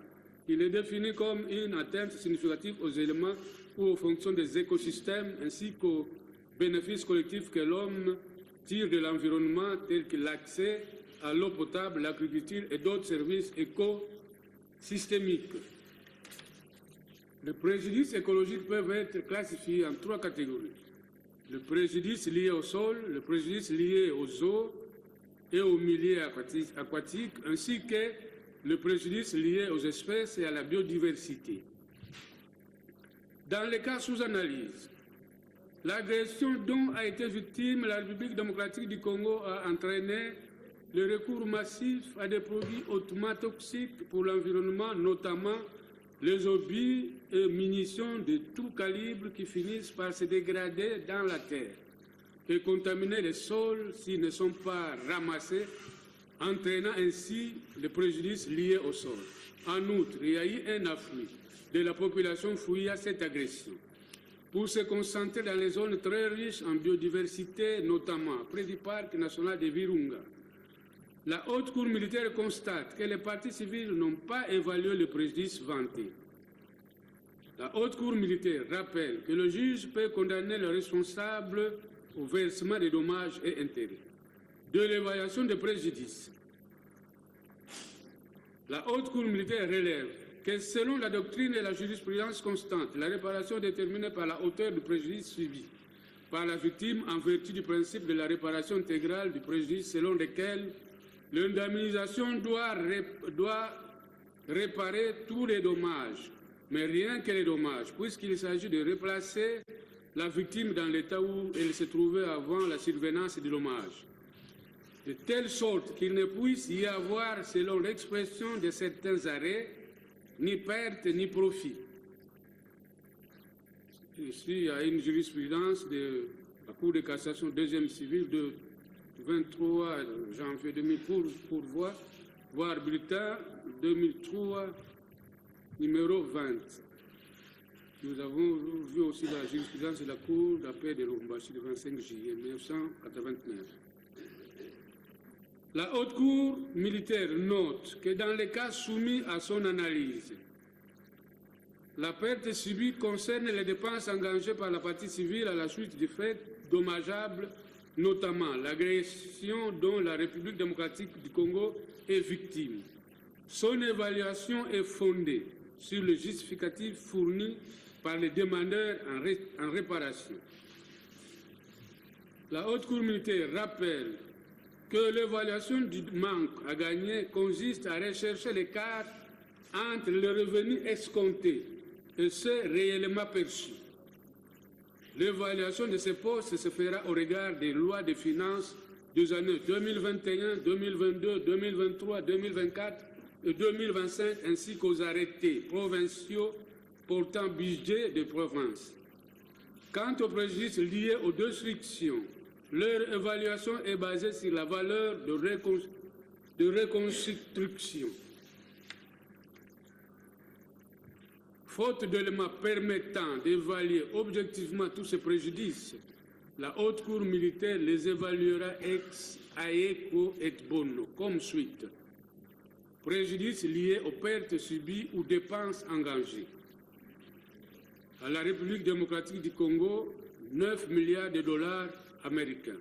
il est défini comme une atteinte significative aux éléments ou aux fonctions des écosystèmes ainsi qu'aux bénéfices collectifs que l'homme tire de l'environnement tels que l'accès à l'eau potable, l'agriculture et d'autres services écosystémiques. Les préjudices écologiques peuvent être classifiés en 3 catégories. Le préjudice lié au sol, le préjudice lié aux eaux et aux milieux aquatiques, ainsi que le préjudice lié aux espèces et à la biodiversité. Dans les cas sous analyse, l'agression dont a été victime la République démocratique du Congo a entraîné le recours massif à des produits hautement toxiques pour l'environnement, notamment les obus et munitions de tout calibre qui finissent par se dégrader dans la terre et contaminer les sols s'ils ne sont pas ramassés, entraînant ainsi les préjudices liés au sol. En outre, il y a eu un afflux de la population fouillée à cette agression pour se concentrer dans les zones très riches en biodiversité, notamment près du parc national de Virunga. La Haute Cour militaire constate que les parties civiles n'ont pas évalué le préjudice vanté. La Haute Cour militaire rappelle que le juge peut condamner le responsable au versement des dommages et intérêts. De l'évaluation des préjudices, la Haute Cour militaire relève que selon la doctrine et la jurisprudence constante, la réparation est déterminée par la hauteur du préjudice subi par la victime en vertu du principe de la réparation intégrale du préjudice selon lequel l'indemnisation doit réparer tous les dommages, mais rien que les dommages, puisqu'il s'agit de replacer la victime dans l'état où elle se trouvait avant la survenance du dommage. de telle sorte qu'il ne puisse y avoir, selon l'expression de certains arrêts, ni perte ni profit. Ici, il y a une jurisprudence de la Cour de cassation deuxième civile de 23 janvier 2000 pour voir bulletin 2003 numéro 20. Nous avons vu aussi la jurisprudence de la Cour d'appel de Lubumbashi le 25 juillet 1989. La Haute Cour militaire note que dans les cas soumis à son analyse, la perte subie concerne les dépenses engagées par la partie civile à la suite des faits dommageables, notamment l'agression dont la République démocratique du Congo est victime. Son évaluation est fondée sur le justificatif fourni par les demandeurs en réparation. La Haute Cour militaire rappelle que l'évaluation du manque à gagner consiste à rechercher l'écart entre le revenu escompté et ceux réellement perçus. L'évaluation de ces postes se fera au regard des lois de finances des années 2021, 2022, 2023, 2024 et 2025, ainsi qu'aux arrêtés provinciaux portant budget de province. Quant aux préjudices liés aux destructions, leur évaluation est basée sur la valeur de reconstruction. Faute d'éléments permettant d'évaluer objectivement tous ces préjudices, la Haute Cour militaire les évaluera ex aequo et bono, comme suite. Préjudices liés aux pertes subies ou dépenses engagées. À la République démocratique du Congo, 9 milliards de dollars américains.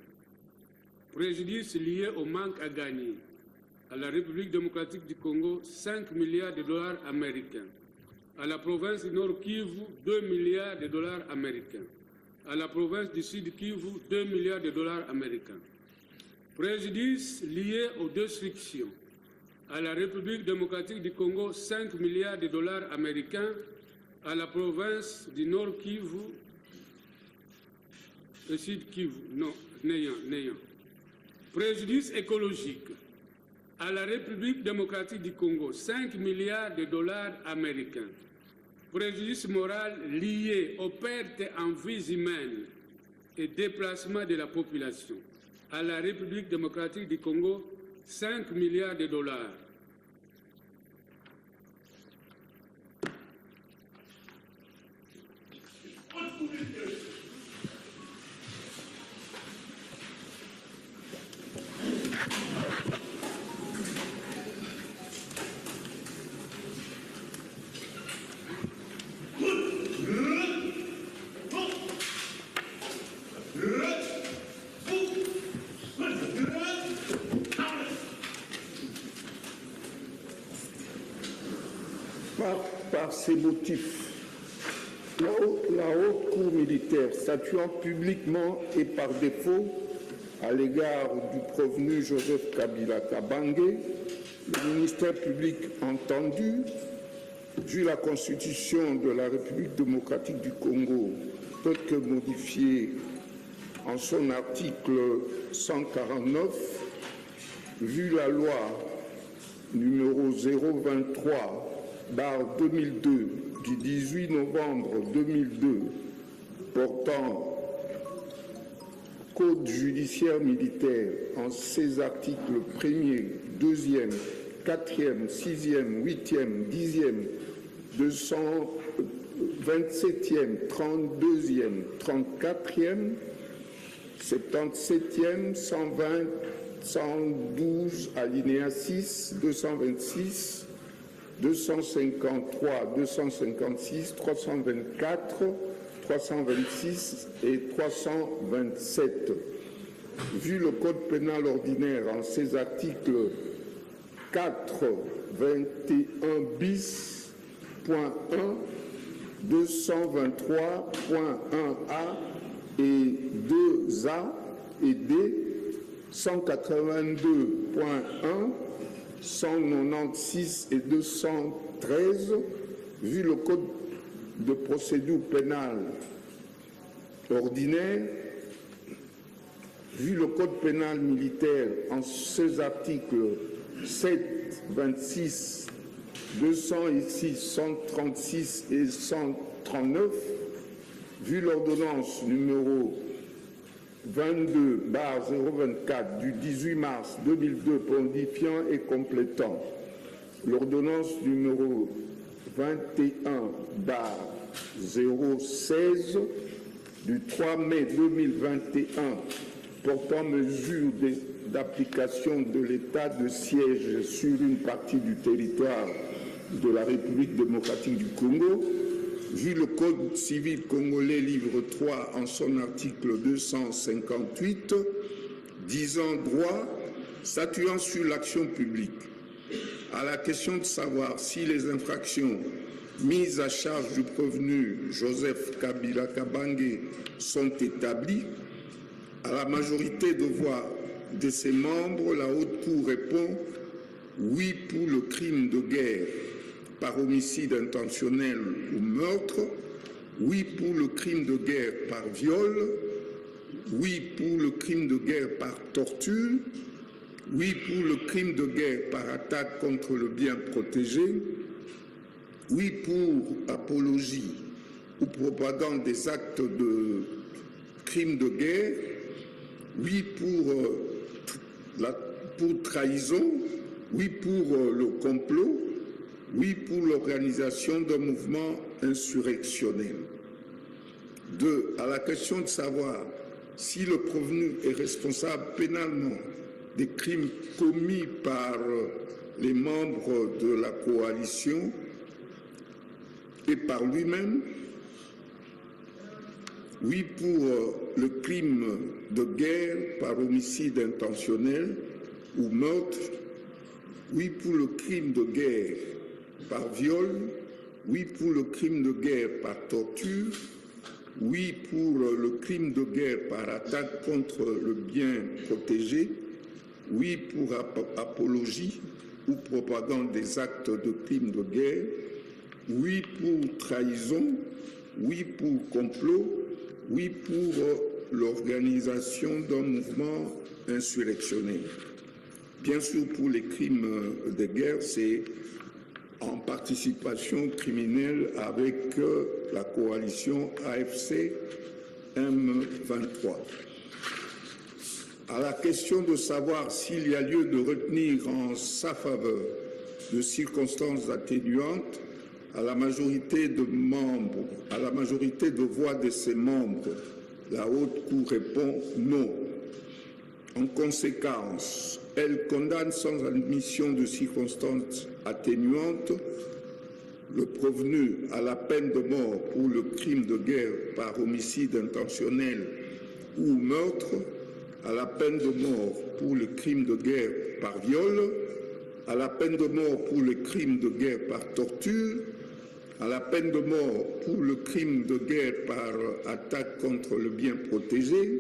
Préjudices liés au manque à gagner. À la République démocratique du Congo, 5 milliards de dollars américains. À la province du Nord Kivu, 2 milliards de dollars américains. À la province du Sud Kivu, 2 milliards de dollars américains. Préjudices liés aux destructions. À la République démocratique du Congo, 5 milliards de dollars américains. À la province du Nord Kivu, le Sud Kivu, non, n'ayant. Préjudice écologique. À la République démocratique du Congo, 5 milliards de dollars américains. Préjudice moral lié aux pertes en vies humaines et déplacement de la population. À la République démocratique du Congo, 5 milliards de dollars. Par ces motifs, la Haute Cour militaire, statuant publiquement et par défaut à l'égard du prévenu Joseph Kabila Kabange, le ministère public entendu, vu la Constitution de la République démocratique du Congo, peut que modifiée en son article 149, vu la loi numéro 023/2002 du 18 novembre 2002 portant Code judiciaire militaire en ses articles 1er, 2e, 4e, 6e, 8e, 10e, 227e, 32e, 34e, 77e, 120, 112, alinéa 6, 226, 253, 256, 324, 326 et 327. Vu le Code pénal ordinaire en ses articles 4, 21 bis, point 1, 223.1a et 2a et d, 182.1, 196 et 213, vu le Code de procédure pénale ordinaire, vu le code pénal militaire en ses articles 7, 26, 206, 136 et 139, vu l'ordonnance numéro 22/024 du 18 mars 2002 modifiant et complétant l'ordonnance numéro 21/016 du 3 mai 2021 portant mesures d'application de l'état de siège sur une partie du territoire de la République démocratique du Congo, vu le Code civil congolais livre 3 en son article 258, disant droit, statuant sur l'action publique, à la question de savoir si les infractions mises à charge du prévenu Joseph Kabila Kabange sont établies, à la majorité de voix de ses membres, la Haute Cour répond oui pour le crime de guerre par homicide intentionnel ou meurtre, oui pour le crime de guerre par viol, oui pour le crime de guerre par torture, oui pour le crime de guerre par attaque contre le bien protégé, oui pour apologie ou propagande des actes de crimes de guerre, oui pour trahison, oui pour le complot, oui pour l'organisation d'un mouvement insurrectionnel. 2. À la question de savoir si le prévenu est responsable pénalement des crimes commis par les membres de la coalition et par lui-même, oui pour le crime de guerre par homicide intentionnel ou meurtre, oui pour le crime de guerre par viol, oui pour le crime de guerre par torture, oui pour le crime de guerre par attaque contre le bien protégé, oui pour apologie ou propagande des actes de crimes de guerre, oui pour trahison, oui pour complot, oui pour l'organisation d'un mouvement insurrectionnel. Bien sûr, pour les crimes de guerre, c'est en participation criminelle avec la coalition AFC M23. À la question de savoir s'il y a lieu de retenir en sa faveur de circonstances atténuantes, à la majorité de voix de ses membres, la Haute Cour répond non. En conséquence, elle condamne sans admission de circonstances atténuantes le prévenu à la peine de mort pour le crime de guerre par homicide intentionnel ou meurtre, à la peine de mort pour le crime de guerre par viol, à la peine de mort pour le crime de guerre par torture, à la peine de mort pour le crime de guerre par attaque contre le bien protégé,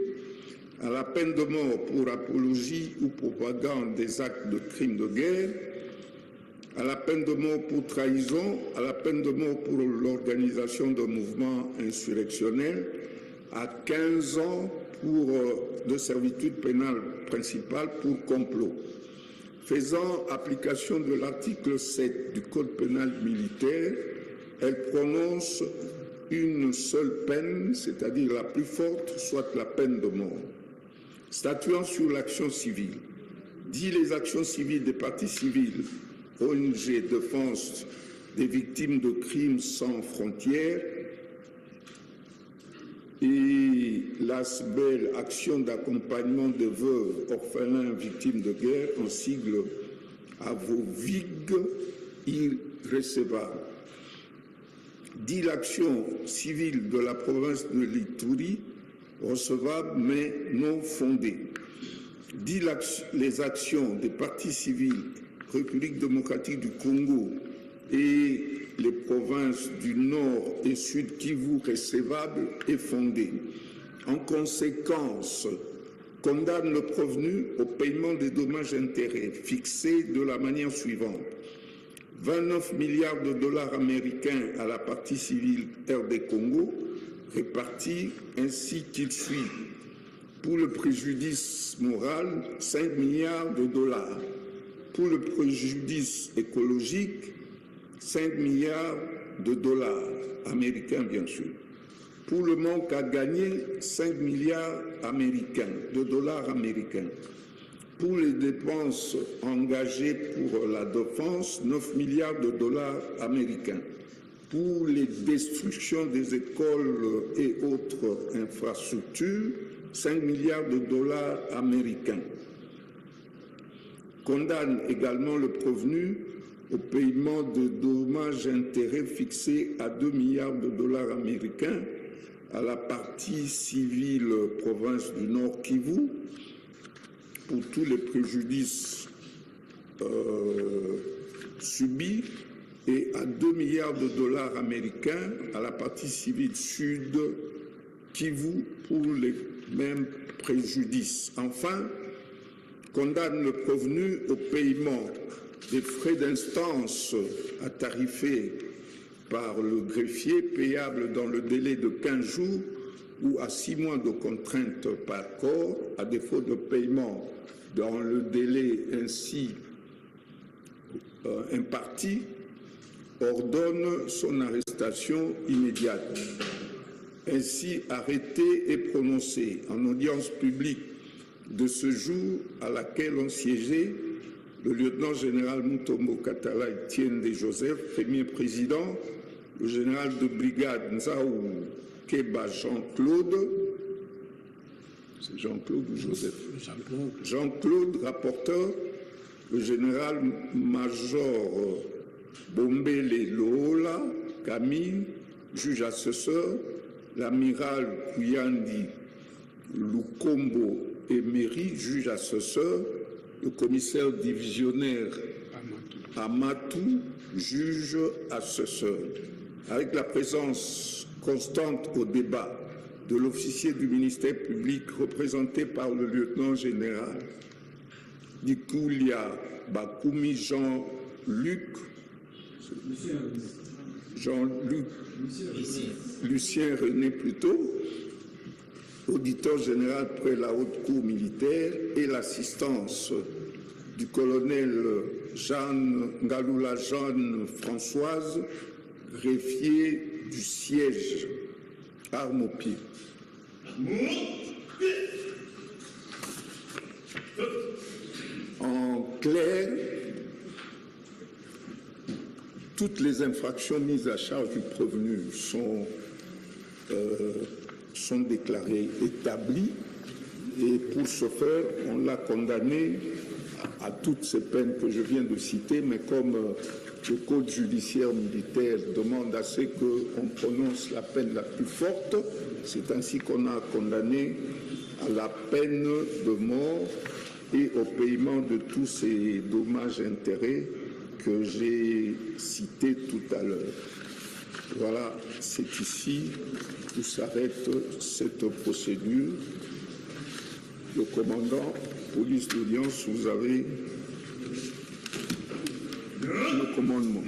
à la peine de mort pour apologie ou propagande des actes de crimes de guerre, à la peine de mort pour trahison, à la peine de mort pour l'organisation d'un mouvement insurrectionnel, à 15 ans de servitude pénale principale pour complot. Faisant application de l'article 7 du Code pénal militaire, elle prononce une seule peine, c'est-à-dire la plus forte, soit la peine de mort. Statuant sur l'action civile, dit les actions civiles des partis civils, ONG Défense des victimes de crimes sans frontières et l'ASBEL, Action d'accompagnement des veuves, orphelins, victimes de guerre, en sigle AVOVIG, irrecevable. Dit l'action civile de la province de l'Ituri, recevable mais non fondée. Dit les actions des partis civils, République démocratique du Congo et les provinces du Nord et Sud Kivu recevables et fondées. En conséquence, condamne le prévenu au paiement des dommages-intérêts fixés de la manière suivante. 29 milliards de dollars américains à la partie civile RD Congo, répartis ainsi qu'il suit. Pour le préjudice moral, 5 milliards de dollars. Pour le préjudice écologique, 5 milliards de dollars américains, bien sûr. Pour le manque à gagner, 5 milliards de dollars américains. Pour les dépenses engagées pour la défense, 9 milliards de dollars américains. Pour les destructions des écoles et autres infrastructures, 5 milliards de dollars américains. Condamne également le prévenu au paiement de dommages-intérêts fixés à 2 milliards de dollars américains à la partie civile province du Nord Kivu pour tous les préjudices subis et à 2 milliards de dollars américains à la partie civile sud Kivu pour les mêmes préjudices. Enfin, condamne le prévenu au paiement des frais d'instance à tarifer par le greffier payable dans le délai de 15 jours ou à 6 mois de contrainte par corps, à défaut de paiement dans le délai ainsi imparti, ordonne son arrestation immédiate. Ainsi arrêté et prononcé en audience publique de ce jour à laquelle ont siégé le lieutenant-général Mutombo Katala Etienne de Joseph, premier président, le général de brigade Nzaou Keba Jean-Claude, c'est Jean-Claude ou Joseph? Jean-Claude, rapporteur, le général-major Bombele Lola Camille, juge assesseur, l'amiral Kuyandi Lukombo Emery, juge assesseur, le commissaire divisionnaire Amatou, juge assesseur. Avec la présence constante au débat de l'officier du ministère public représenté par le lieutenant-général Dikoulia Bakoumi Jean-Luc, Lucien René plutôt, auditeur général près la haute cour militaire, et l'assistance du colonel Ngaloula Jeanne Françoise, greffier du siège, arme au pied. En clair, toutes les infractions mises à charge du prévenu sont déclarées établies et pour ce faire, on l'a condamné à toutes ces peines que je viens de citer, mais comme le code judiciaire militaire demande à ce qu'on prononce la peine la plus forte, c'est ainsi qu'on a condamné à la peine de mort et au paiement de tous ces dommages-intérêts que j'ai cités tout à l'heure. Voilà, c'est ici où s'arrête cette procédure. Le commandant, police d'audience, vous avez le commandement.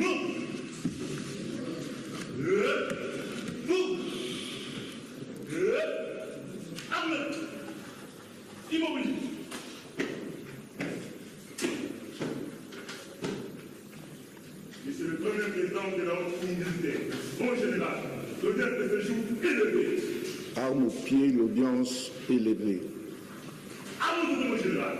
Monsieur le Premier Président de la haute cour militaire, mon général, l'audience de ce jour élevée. Arme au pied, l'audience élevée. À vous, mon général.